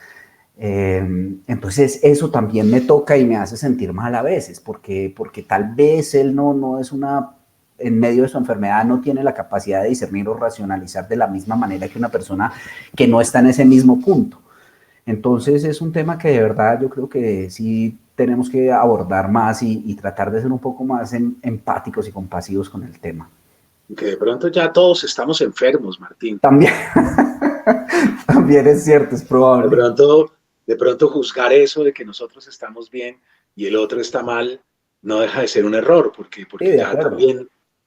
S2: Entonces eso también me toca y me hace sentir mal a veces, porque tal vez él no es en medio de su enfermedad no tiene la capacidad de discernir o racionalizar de la misma manera que una persona que no está en ese mismo punto. Entonces es un tema que de verdad yo creo que sí tenemos que abordar más, y tratar de ser un poco más empáticos y compasivos con el tema.
S1: Que de pronto ya todos estamos enfermos, Martín.
S2: También, también es cierto, es
S1: De
S2: probable.
S1: pronto, de pronto juzgar eso de que nosotros estamos bien y el otro está mal no deja de ser un error,
S2: Sí, de acuerdo.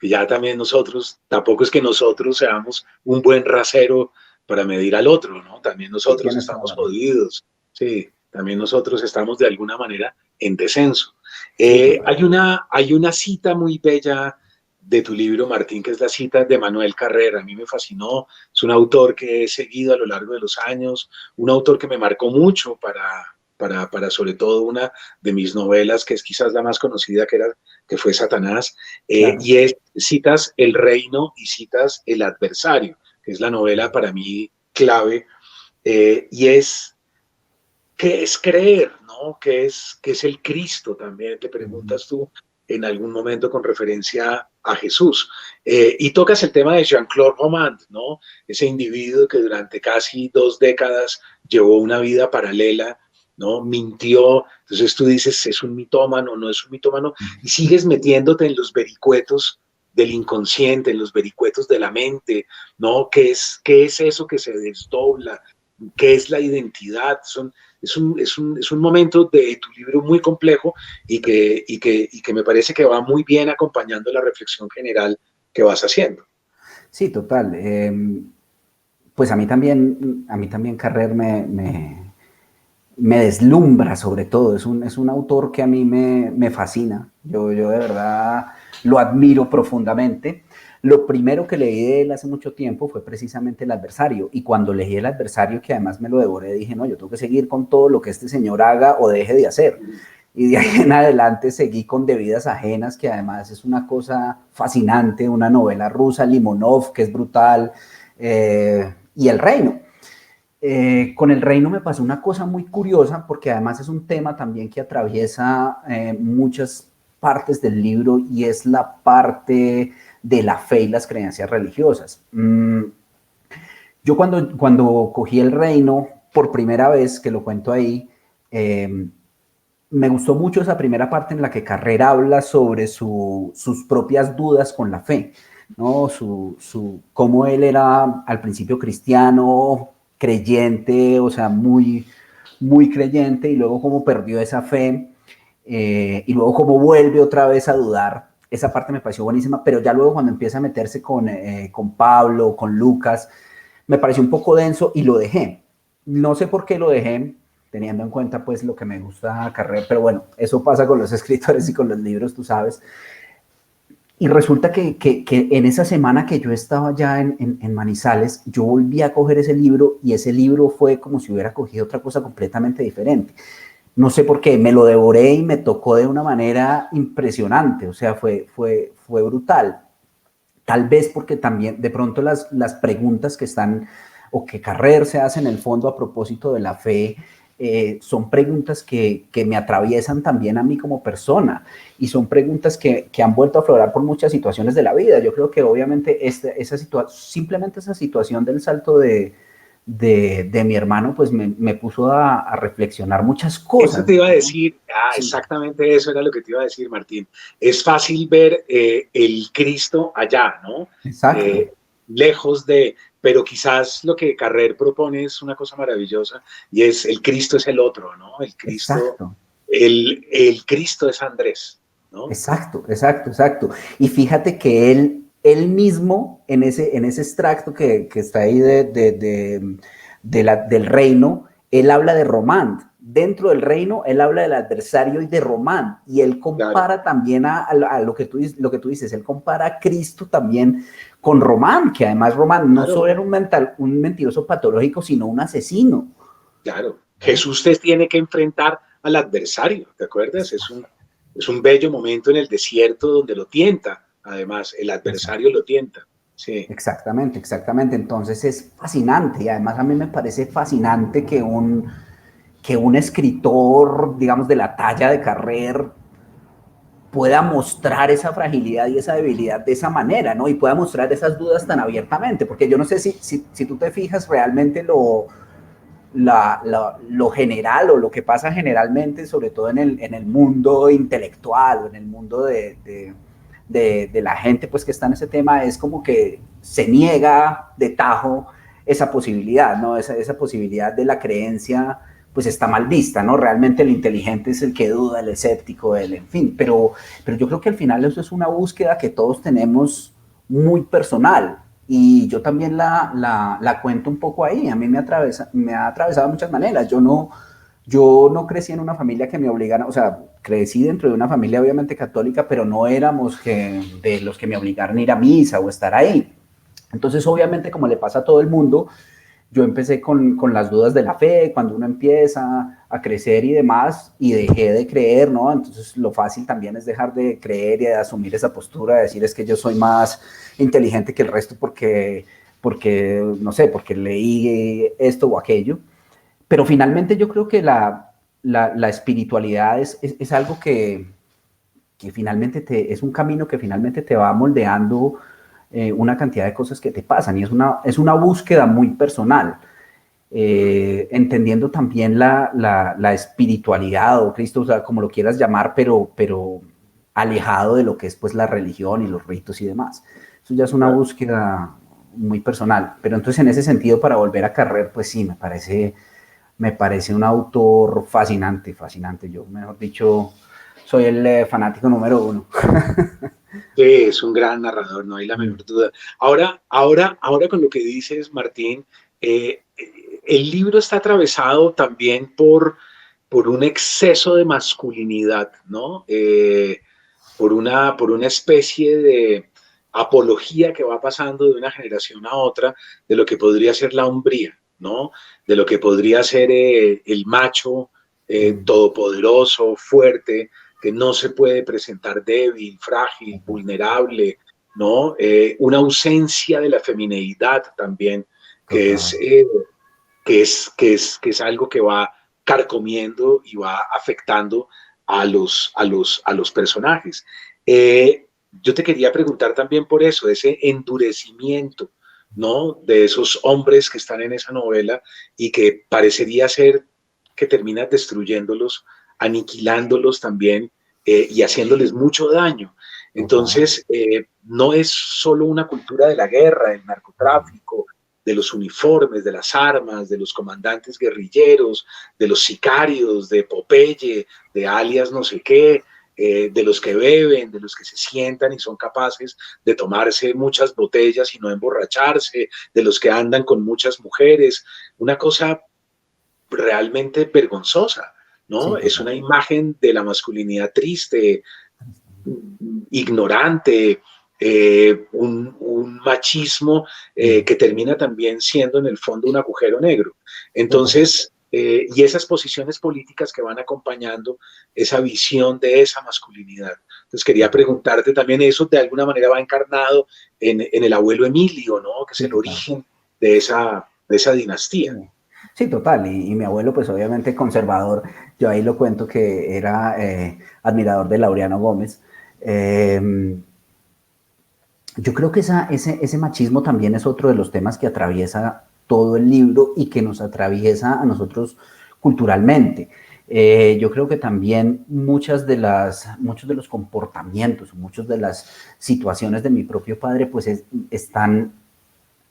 S1: ya también nosotros, tampoco es que nosotros seamos un buen rasero para medir al otro, ¿no? También
S2: Sí,
S1: nosotros
S2: tienes toda
S1: estamos
S2: la razón.
S1: jodidos, sí, también nosotros estamos de alguna manera en descenso.
S2: Sí, total.
S1: Hay una cita muy bella de tu libro, Martín, que es la cita de Manuel Carrera. A mí me fascinó, es un autor que he seguido a lo largo de los años, un autor que me marcó mucho para sobre todo una de mis novelas, que es quizás la más conocida, que fue Satanás,
S2: Claro.
S1: y es, citas El Reino y citas El Adversario, que es la novela para mí clave, y es, ¿qué es creer? ¿No? Qué es el Cristo también? Te preguntas tú en algún momento con referencia a Jesús. Y tocas el tema de Jean-Claude Romand, ¿no? Ese individuo que durante casi 2 décadas llevó una vida paralela, ¿no? Mintió. Entonces tú dices, ¿es un mitómano? ¿No es un mitómano? Y sigues metiéndote en los vericuetos del inconsciente, en los vericuetos de la mente, ¿no? Qué es eso que se desdobla? ¿Qué es la identidad? Es un momento de tu libro muy complejo y que me parece que va muy bien acompañando la reflexión general que vas haciendo.
S2: Sí, total. Pues a mí también Carrer me deslumbra sobre todo. Es un autor que a mí me fascina. Yo de verdad lo admiro profundamente. Lo primero que leí de él hace mucho tiempo fue precisamente El Adversario. Y cuando leí El Adversario, que además me lo devoré, dije, no, yo tengo que seguir con todo lo que este señor haga o deje de hacer. Y de ahí en adelante seguí con De Vidas Ajenas, que además es una cosa fascinante, una novela rusa, Limonov, que es brutal, y El Reino. Con El Reino me pasó una cosa muy curiosa, porque además es un tema también que atraviesa muchas partes del libro, y es la parte de la fe y las creencias religiosas. Yo cuando cogí El Reino por primera vez, que lo cuento ahí, me gustó mucho esa primera parte en la que Carrera habla sobre sus propias dudas con la fe, ¿no? Cómo él era al principio cristiano, creyente, o sea, muy creyente, y luego cómo perdió esa fe, y luego cómo vuelve otra vez a dudar. Esa parte me pareció buenísima, pero ya luego cuando empieza a meterse con Pablo, con Lucas, me pareció un poco denso y lo dejé. No sé por qué lo dejé, teniendo en cuenta pues lo que me gusta Carrer, pero bueno, eso pasa con los escritores y con los libros, tú sabes. Y resulta que en esa semana que yo estaba ya en Manizales, yo volví a coger ese libro, y ese libro fue como si hubiera cogido otra cosa completamente diferente. No sé por qué, me lo devoré y me tocó de una manera impresionante, o sea, fue brutal. Tal vez porque también de pronto las preguntas que están o que Carrer se hace en el fondo a propósito de la fe, son preguntas que me atraviesan también a mí como persona, y son preguntas que han vuelto a aflorar por muchas situaciones de la vida. Yo creo que obviamente simplemente esa situación del salto de mi hermano pues me puso a reflexionar muchas
S1: Eso
S2: cosas,
S1: te iba a
S2: ¿no?
S1: decir,
S2: Sí,
S1: exactamente eso era lo que te iba a decir, Martín. Es fácil ver el Cristo allá, ¿no?
S2: exacto,
S1: Eh, Lejos de, pero quizás lo que Carrer propone es una cosa maravillosa, y es el Cristo es el otro, ¿no?
S2: exacto.
S1: El Cristo es Andrés, ¿no?
S2: Exacto, exacto, exacto. Y fíjate que él mismo, en ese extracto que está ahí del reino, él habla de Román. Dentro del reino, él habla del adversario y de Román. Y él
S1: Claro,
S2: compara también a lo que tú dices, él compara a Cristo también con Román, que además Román no solo
S1: claro,
S2: era un mentiroso patológico, sino un asesino,
S1: claro.
S2: ¿no?
S1: Jesús te tiene que enfrentar al adversario, ¿te acuerdas? Es un bello momento en el desierto donde lo tienta, además, el
S2: Exacto.
S1: adversario lo tienta. Sí,
S2: Exactamente, exactamente. Entonces es fascinante, y además a mí me parece fascinante que un escritor, digamos, de la talla de Carrer pueda mostrar esa fragilidad y esa debilidad de esa manera, ¿no? Y pueda mostrar esas dudas tan abiertamente, porque yo no sé si tú te fijas realmente lo general o lo que pasa generalmente, sobre todo en el mundo intelectual o en el mundo de la gente pues que está en ese tema, es como que se niega de tajo esa posibilidad, ¿no? Esa posibilidad de la creencia pues está mal vista, ¿no? Realmente el inteligente es el que duda, el escéptico, en fin, pero yo creo que al final eso es una búsqueda que todos tenemos muy personal, y yo también la cuento un poco ahí. A mí me ha atravesado de muchas maneras. Yo yo no crecí en una familia que me obligara, o sea, crecí dentro de una familia obviamente católica, pero no éramos de los que me obligaran a ir a misa o estar ahí. Entonces, obviamente, como le pasa a todo el mundo, yo empecé con las dudas de la fe, cuando uno empieza a crecer y demás, y dejé de creer, ¿no? Entonces lo fácil también es dejar de creer y de asumir esa postura, de decir es que yo soy más inteligente que el resto no sé, porque leí esto o aquello. Pero finalmente yo creo que la espiritualidad es algo que finalmente es un camino que finalmente te va moldeando una cantidad de cosas que te pasan y es una búsqueda muy personal, entendiendo también la espiritualidad o Cristo, o sea, como lo quieras llamar, pero alejado de lo que es pues la religión y los ritos y demás. Eso ya es una búsqueda muy personal, pero entonces en ese sentido para volver a Carrer, pues sí, me parece un autor fascinante, fascinante. Yo, mejor dicho, soy el fanático número uno.
S1: Sí, es un gran narrador, no hay la menor duda. Ahora con lo que dices, Martín, el libro está atravesado también por un exceso de masculinidad, ¿no? Por una especie de apología que va pasando de una generación a otra de lo que podría ser la hombría, ¿no? De lo que podría ser el macho todopoderoso, fuerte, que no se puede presentar débil, frágil, vulnerable, ¿no? Una ausencia de la femineidad también, que es,
S2: Total.
S1: que es algo que va carcomiendo y va afectando a los personajes. Yo te quería preguntar también por eso, ese endurecimiento, ¿no? De esos hombres que están en esa novela y que parecería ser que termina destruyéndolos, aniquilándolos también y haciéndoles mucho daño.
S2: Total.
S1: Entonces, no es solo una cultura de la guerra, del narcotráfico, de los uniformes, de las armas, de los comandantes guerrilleros, de los sicarios, de Popeye, de alias no sé qué, de los que beben, de los que se sientan y son capaces de tomarse muchas botellas y no emborracharse, de los que andan con muchas mujeres, una cosa realmente vergonzosa,
S2: Sí,
S1: ¿no? Es
S2: total.
S1: una imagen de la masculinidad triste, ignorante, un machismo que termina también siendo en el fondo un agujero negro.
S2: Total.
S1: Entonces, y esas posiciones políticas que van acompañando esa visión de esa masculinidad. Entonces quería
S2: Total.
S1: preguntarte también, eso de alguna manera va encarnado en el abuelo Emilio, ¿no? Que es
S2: Sí,
S1: el
S2: total.
S1: origen de esa dinastía.
S2: Sí, sí, total. Y mi abuelo, pues obviamente conservador, yo ahí lo cuento que era admirador de Laureano Gómez. Eh, yo creo que ese machismo también es otro de los temas que atraviesa todo el libro y que nos atraviesa a nosotros culturalmente. Yo creo que también muchos de los comportamientos, muchas de las situaciones de mi propio padre, pues están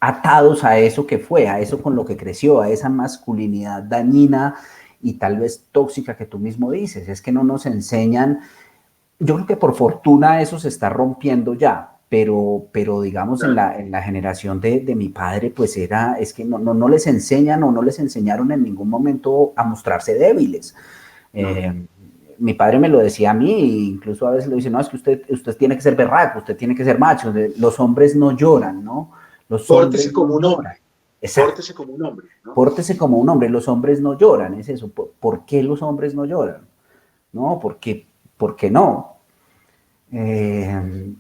S2: atados a eso que fue, a eso con lo que creció, a esa masculinidad dañina y tal vez tóxica que tú mismo dices. Es que no nos enseñan, yo creo que por fortuna eso se está rompiendo ya, pero digamos en la generación de mi padre, pues es que no les enseñan o no les enseñaron en ningún momento a mostrarse débiles.
S1: No.
S2: Mi padre me lo decía a mí, incluso a veces le dice, no, es que usted tiene que ser berraco, usted tiene que ser macho, los hombres no lloran, ¿no? Los
S1: Pórtese
S2: hombres no
S1: como un
S2: lloran.
S1: hombre,
S2: Exacto.
S1: pórtese como un hombre, ¿no?
S2: Pórtese como un hombre, los hombres no lloran, es eso. ¿Por qué los hombres no lloran? ¿No? ¿Por qué no? Eh,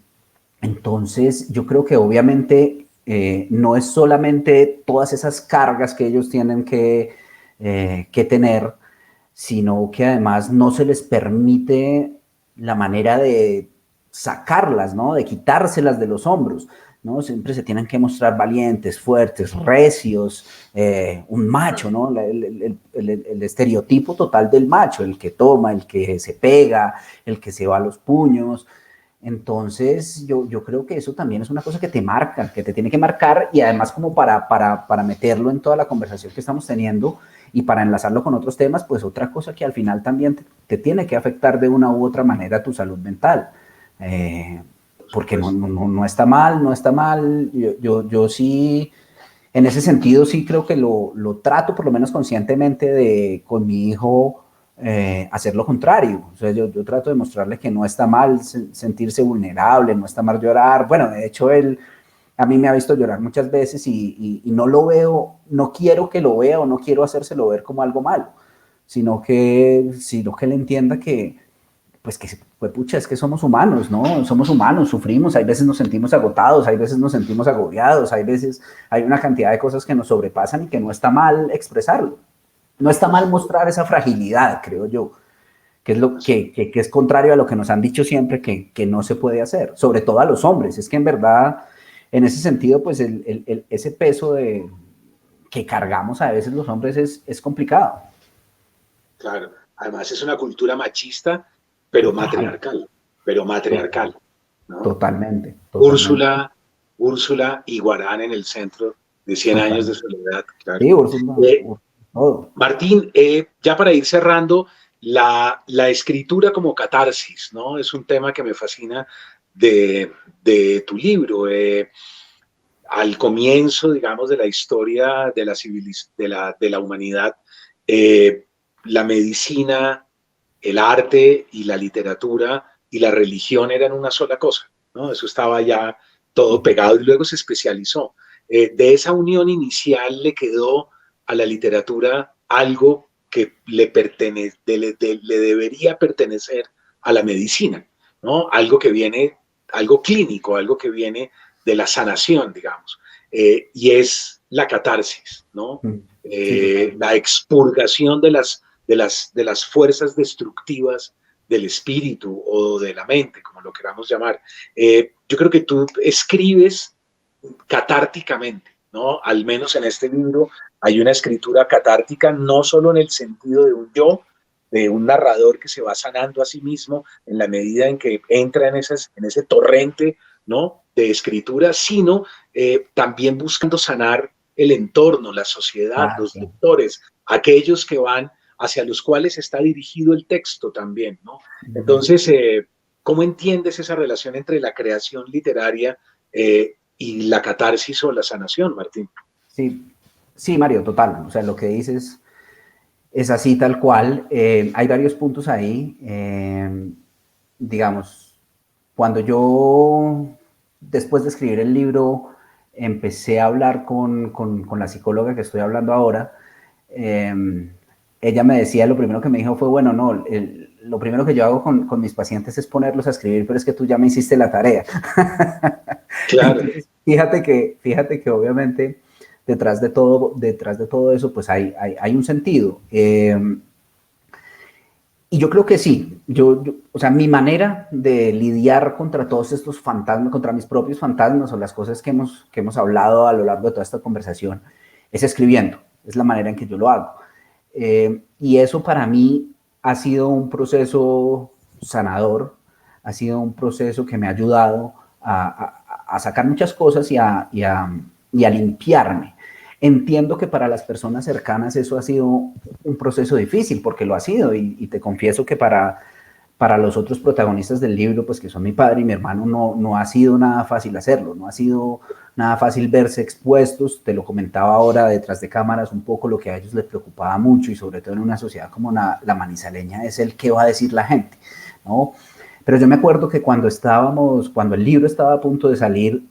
S2: entonces, yo creo que obviamente no es solamente todas esas cargas que ellos tienen que tener, sino que además no se les permite la manera de sacarlas, ¿no? De quitárselas de los hombros, ¿no? Siempre se tienen que mostrar valientes, fuertes, recios, un macho, ¿no? El estereotipo total del macho, el que toma, el que se pega, el que se va a los puños. Entonces, yo creo que eso también es una cosa que te marca, que te tiene que marcar y además como para meterlo en toda la conversación que estamos teniendo y para enlazarlo con otros temas, pues otra cosa que al final también te tiene que afectar de una u otra manera tu salud mental. Eh,
S1: Por
S2: porque
S1: supuesto.
S2: no está mal, no está mal. Yo sí, en ese sentido sí creo que lo trato por lo menos conscientemente de con mi hijo hacer lo contrario. O sea, yo trato de mostrarle que no está mal sentirse vulnerable, no está mal llorar. Bueno, de hecho él a mí me ha visto llorar muchas veces y no lo veo, no quiero que lo vea o no quiero hacérselo ver como algo malo, sino que él entienda que, pues pues pucha, es que somos humanos, ¿no? Somos humanos, sufrimos, hay veces nos sentimos agotados, hay veces nos sentimos agobiados, hay veces hay una cantidad de cosas que nos sobrepasan y que no está mal expresarlo. No está mal mostrar esa fragilidad, creo yo, que es lo que es contrario a lo que nos han dicho siempre que no se puede hacer, sobre todo a los hombres. Es que en verdad, en ese sentido, pues ese peso que cargamos a veces los hombres es complicado.
S1: Claro, además es una cultura machista, pero
S2: Total,
S1: matriarcal, pero matriarcal, ¿no?
S2: totalmente, totalmente,
S1: Úrsula, Úrsula y Guarán en el centro de Cien años de
S2: totalmente.
S1: soledad, claro.
S2: Sí, Úrsula,
S1: Eh,
S2: todo.
S1: Martín, ya para ir cerrando, la escritura como catarsis, ¿no? Es un tema que me fascina de tu libro. Al comienzo, digamos, de la historia de la humanidad, eh, la medicina, el arte y la literatura y la religión eran una sola cosa, ¿no? Eso estaba ya todo pegado y luego se especializó. De esa unión inicial le quedó a la literatura algo que le debería pertenecer a la medicina, ¿no? Algo que viene, algo clínico, algo que viene de la sanación, digamos, y es la catarsis, ¿no?
S2: Sí, total.
S1: La expurgación de las fuerzas destructivas del espíritu o de la mente, como lo queramos llamar. Yo creo que tú escribes catárticamente, ¿no? Al menos en este libro hay una escritura catártica, no solo en el sentido de un yo, de un narrador que se va sanando a sí mismo en la medida en que entra en ese torrente, ¿no? De escritura, sino también buscando sanar el entorno, la sociedad,
S2: Ah,
S1: los
S2: sí.
S1: lectores, aquellos que van hacia los cuales está dirigido el texto también, ¿no?
S2: Ujú.
S1: Entonces, ¿cómo entiendes esa relación entre la creación literaria y la catarsis o la sanación, Martín?
S2: Sí, sí, Mario, total. O sea, lo que dices es así tal cual. Hay varios puntos ahí. Digamos, cuando yo, después de escribir el libro, empecé a hablar con la psicóloga que estoy hablando ahora, eh, ella me decía, lo primero que me dijo fue, bueno, no, lo primero que yo hago con mis pacientes es ponerlos a escribir, pero es que tú ya me hiciste la tarea.
S1: Claro,
S2: Entonces, fíjate que obviamente detrás de todo eso, pues hay un sentido. Y yo creo que sí, o sea, mi manera de lidiar contra todos estos fantasmas, contra mis propios fantasmas o las cosas que hemos hablado a lo largo de toda esta conversación, es escribiendo, es la manera en que yo lo hago. Y eso para mí ha sido un proceso sanador, ha sido un proceso que me ha ayudado a sacar muchas cosas y a limpiarme. Entiendo que para las personas cercanas eso ha sido un proceso difícil, porque lo ha sido, y te confieso que para los otros protagonistas del libro, pues que son mi padre y mi hermano, no ha sido nada fácil hacerlo, no ha sido nada fácil verse expuestos. Te lo comentaba ahora detrás de cámaras, un poco lo que a ellos les preocupaba mucho, y sobre todo en una sociedad como la manizaleña, es el qué va a decir la gente, ¿no? Pero yo me acuerdo que cuando el libro estaba a punto de salir,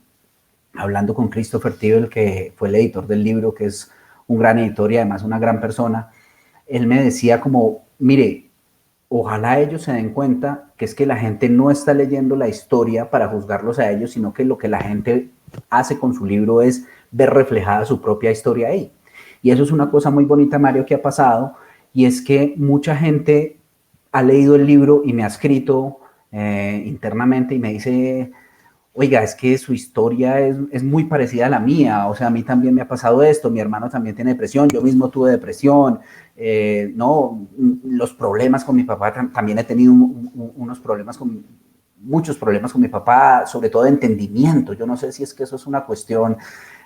S2: hablando con Christopher Tibel, que fue el editor del libro, que es un gran editor y además una gran persona, él me decía como, mire, ojalá ellos se den cuenta que es que la gente no está leyendo la historia para juzgarlos a ellos, sino que lo que la gente hace con su libro es ver reflejada su propia historia ahí. Y eso es una cosa muy bonita, Mario, que ha pasado, y es que mucha gente ha leído el libro y me ha escrito internamente y me dice, oiga, es que su historia es muy parecida a la mía, o sea, a mí también me ha pasado esto, mi hermano también tiene depresión, yo mismo tuve depresión, no, los problemas con mi papá, también he tenido unos problemas muchos problemas con mi papá, sobre todo de entendimiento. Yo no sé si es que eso es una cuestión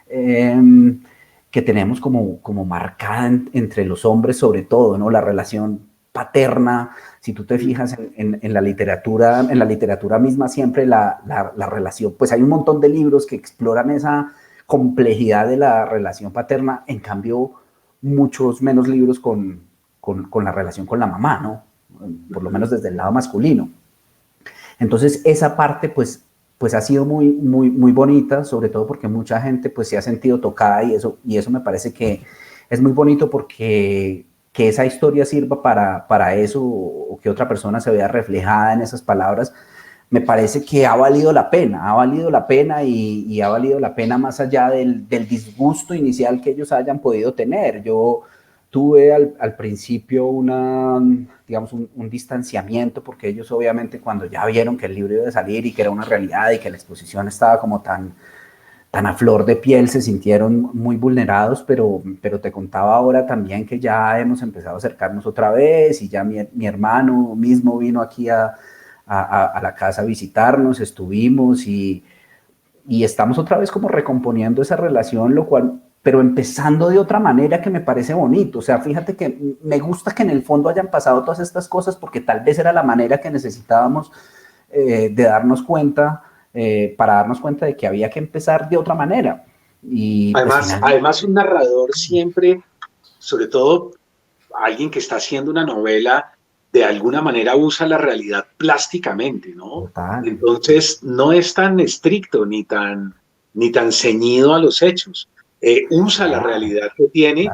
S2: que tenemos como marcada entre los hombres, sobre todo, ¿no? La relación paterna. Si tú te fijas en la literatura misma siempre la relación, pues hay un montón de libros que exploran esa complejidad de la relación paterna, en cambio, muchos menos libros con la relación con la mamá, ¿no? Por lo menos desde el lado masculino. Entonces, esa parte, pues ha sido muy, muy, muy bonita, sobre todo porque mucha gente, pues, se ha sentido tocada y eso me parece que es muy bonito porque que esa historia sirva para eso o que otra persona se vea reflejada en esas palabras, me parece que ha valido la pena y ha valido la pena más allá del disgusto inicial que ellos hayan podido tener. Yo tuve al principio digamos, un distanciamiento, porque ellos obviamente cuando ya vieron que el libro iba a salir y que era una realidad y que la exposición estaba como tan a flor de piel, se sintieron muy vulnerados, pero te contaba ahora también que ya hemos empezado a acercarnos otra vez y ya mi hermano mismo vino aquí a la casa a visitarnos, estuvimos y estamos otra vez como recomponiendo esa relación, lo cual, pero empezando de otra manera que me parece bonito. O sea, fíjate que me gusta que en el fondo hayan pasado todas estas cosas porque tal vez era la manera que necesitábamos de darnos cuenta, para darnos cuenta de que había que empezar de otra manera. Y
S1: Además, un narrador siempre, sobre todo alguien que está haciendo una novela, de alguna manera usa la realidad plásticamente, ¿no?
S2: Total.
S1: Entonces, no es tan estricto ni tan ceñido a los hechos. Usa la realidad que tiene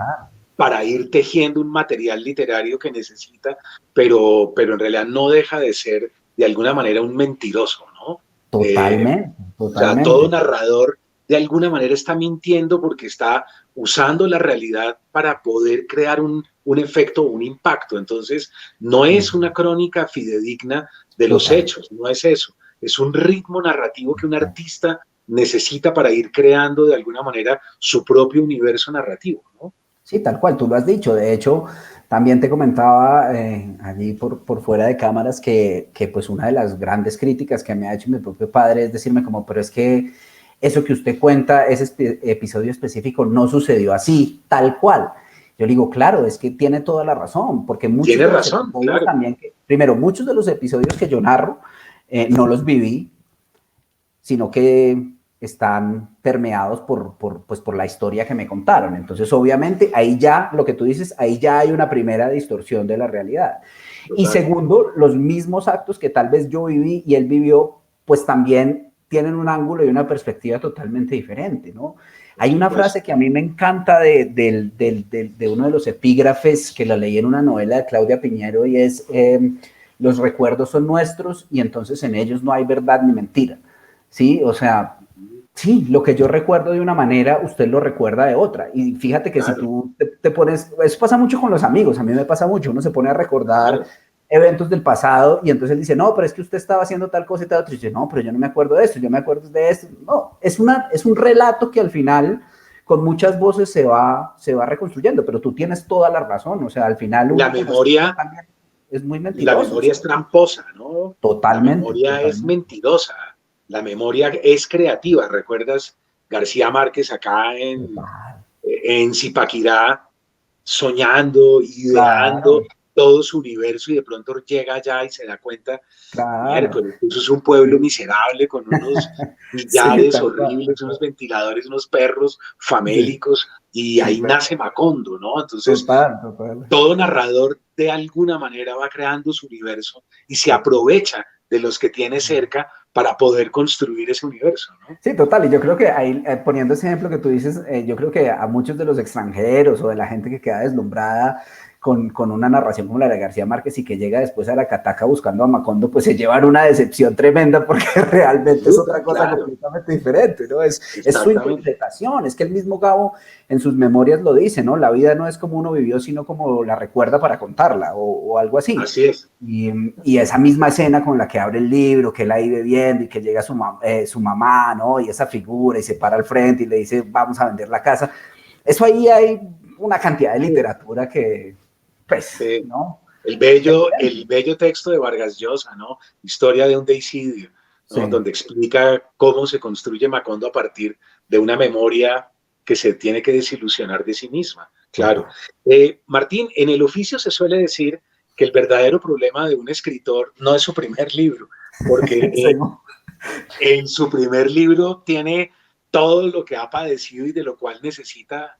S1: para ir tejiendo un material literario que necesita, pero en realidad no deja de ser, de alguna manera, un mentiroso, ¿no?
S2: Totalmente.
S1: O sea, todo narrador de alguna manera está mintiendo porque está usando la realidad para poder crear un efecto, un impacto. Entonces, no es una crónica fidedigna de los hechos, no es eso. Es un ritmo narrativo que un artista necesita para ir creando de alguna manera su propio universo narrativo, ¿no?
S2: Sí, tal cual, tú lo has dicho. De hecho, también te comentaba allí por fuera de cámaras que pues una de las grandes críticas que me ha hecho mi propio padre es decirme como, pero es que eso que usted cuenta, ese episodio específico no sucedió así, tal cual. Yo le digo, claro, es que tiene toda la razón, porque muchos
S1: tiene
S2: de los
S1: razón,
S2: episodios
S1: claro.
S2: también, primero, muchos de los episodios que yo narro no los viví, sino que están permeados por la historia que me contaron. Entonces, obviamente, ahí ya, lo que tú dices, ahí ya hay una primera distorsión de la realidad. Total. Y segundo, los mismos actos que tal vez yo viví y él vivió, pues también tienen un ángulo y una perspectiva totalmente diferente, ¿no? Hay una frase que a mí me encanta de uno de los epígrafes que la leí en una novela de Claudia Piñero y es, los recuerdos son nuestros y entonces en ellos no hay verdad ni mentira. Sí, o sea, sí, lo que yo recuerdo de una manera, usted lo recuerda de otra. Y fíjate que si tú te pones, eso pasa mucho con los amigos, a mí me pasa mucho, uno se pone a recordar eventos del pasado y entonces él dice, no, pero es que usted estaba haciendo tal cosa y tal otra. Y dice, no, pero yo no me acuerdo de esto, yo me acuerdo de esto. No, es un relato que al final con muchas voces se va reconstruyendo, pero tú tienes toda la razón, o sea, al final
S1: la memoria
S2: es muy mentiroso.
S1: La memoria es tramposa, ¿no?
S2: Totalmente.
S1: La memoria es mentirosa, la memoria es creativa. ¿Recuerdas García Márquez acá en Zipaquirá, soñando, ideando todo su universo y de pronto llega allá y se da cuenta, miércoles, eso es un pueblo miserable con unos billares horribles, unos ventiladores, unos perros famélicos y ahí nace Macondo, ¿no? Entonces, todo narrador de alguna manera va creando su universo y se aprovecha de los que tiene cerca para poder construir ese universo, ¿no?
S2: Sí, total, y yo creo que ahí, poniendo ese ejemplo que tú dices, yo creo que a muchos de los extranjeros o de la gente que queda deslumbrada con una narración como la de García Márquez y que llega después a la Cataca buscando a Macondo, pues se llevan una decepción tremenda porque realmente es otra cosa completamente diferente, ¿no? Es su interpretación, es que el mismo Gabo en sus memorias lo dice, ¿no? La vida no es como uno vivió, sino como la recuerda para contarla o algo así.
S1: Así es.
S2: Y esa misma escena con la que abre el libro, que él ahí bebiendo y que llega su mamá, ¿no? Y esa figura y se para al frente y le dice, vamos a vender la casa. Eso ahí hay una cantidad de literatura que, pues, ¿no?
S1: El bello texto de Vargas Llosa, ¿no? Historia de un deicidio, ¿no? Donde explica cómo se construye Macondo a partir de una memoria que se tiene que desilusionar de sí misma. Claro. Martín, en el oficio se suele decir que el verdadero problema de un escritor no es su primer libro, porque en su primer libro tiene todo lo que ha padecido y de lo cual necesita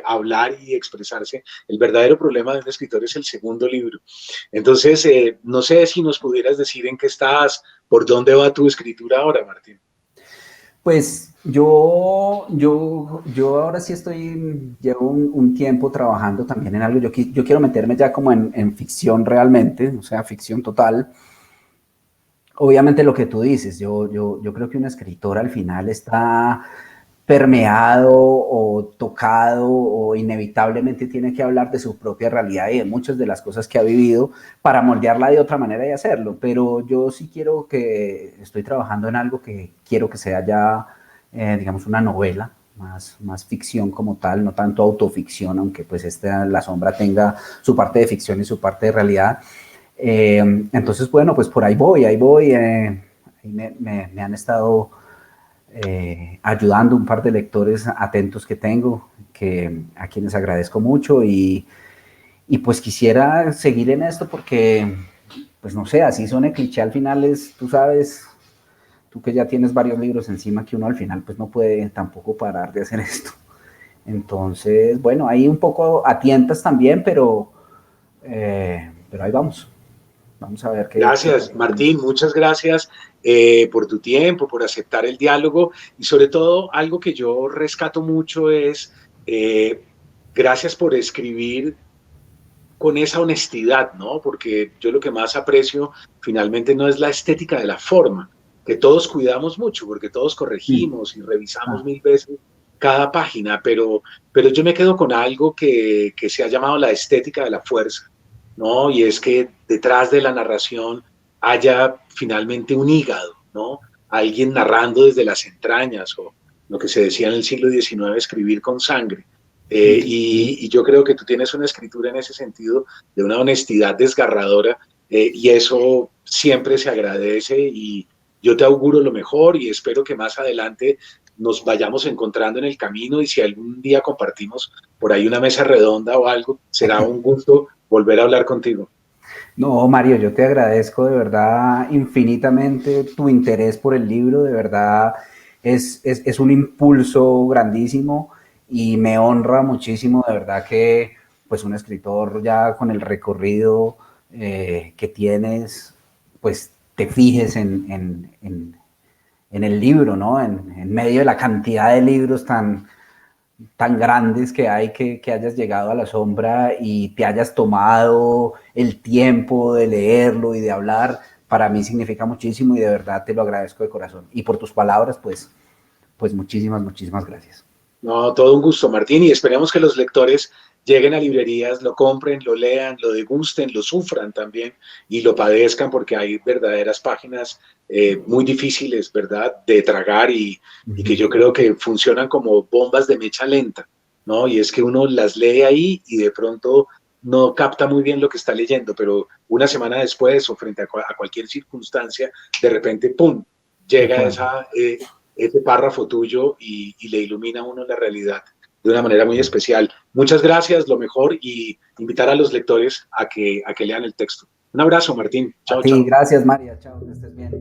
S1: hablar y expresarse. El verdadero problema de un escritor es el segundo libro. Entonces, no sé si nos pudieras decir en qué estás, por dónde va tu escritura ahora, Martín.
S2: Pues yo ahora sí llevo un tiempo trabajando también en algo. Yo quiero meterme ya como en ficción realmente, o sea, ficción total. Obviamente lo que tú dices, yo creo que un escritor al final está permeado o tocado o inevitablemente tiene que hablar de su propia realidad y de muchas de las cosas que ha vivido para moldearla de otra manera y hacerlo. Pero yo sí estoy trabajando en algo que quiero que sea ya, digamos, una novela, más ficción como tal, no tanto autoficción, aunque pues La Sombra tenga su parte de ficción y su parte de realidad. Entonces, bueno, pues por ahí voy. Me han estado ayudando un par de lectores atentos que tengo, a quienes agradezco mucho y pues quisiera seguir en esto porque, pues no sé, así suena cliché al final tú sabes, tú que ya tienes varios libros encima, que uno al final pues no puede tampoco parar de hacer esto. Entonces, bueno, ahí un poco a tientas también, pero ahí vamos. Vamos a ver qué
S1: Gracias, Martín. Muchas gracias por tu tiempo, por aceptar el diálogo y sobre todo algo que yo rescato mucho es eh, gracias por escribir con esa honestidad, ¿no? Porque yo lo que más aprecio finalmente no es la estética de la forma, que todos cuidamos mucho, porque todos corregimos y revisamos mil veces cada página, pero yo me quedo con algo que se ha llamado la estética de la fuerza, ¿no? Y es que detrás de la narración haya finalmente un hígado, ¿no? Alguien narrando desde las entrañas o lo que se decía en el siglo XIX, escribir con sangre. Y yo creo que tú tienes una escritura en ese sentido de una honestidad desgarradora y eso siempre se agradece y yo te auguro lo mejor y espero que más adelante nos vayamos encontrando en el camino y si algún día compartimos por ahí una mesa redonda o algo, será un gusto volver a hablar contigo.
S2: No, Mario, yo te agradezco de verdad infinitamente tu interés por el libro, de verdad es un impulso grandísimo y me honra muchísimo, de verdad que pues un escritor ya con el recorrido que tienes, pues te fijes en el libro, ¿no? En medio de la cantidad de libros tan grandes que hay que hayas llegado a La Sombra y te hayas tomado el tiempo de leerlo y de hablar, para mí significa muchísimo y de verdad te lo agradezco de corazón. Y por tus palabras, pues muchísimas gracias.
S1: No, todo un gusto, Martín, y esperemos que los lectores lleguen a librerías, lo compren, lo lean, lo degusten, lo sufran también y lo padezcan porque hay verdaderas páginas muy difíciles, ¿verdad?, de tragar y que yo creo que funcionan como bombas de mecha lenta, ¿no? Y es que uno las lee ahí y de pronto no capta muy bien lo que está leyendo, pero una semana después o frente a cualquier circunstancia, de repente, ¡pum!, llega ese párrafo tuyo y le ilumina a uno la realidad de una manera muy especial. Muchas gracias, lo mejor, y invitar a los lectores a que lean el texto. Un abrazo, Martín.
S2: A
S1: Chao,
S2: ti,
S1: chao.
S2: gracias María, chao, que estés bien.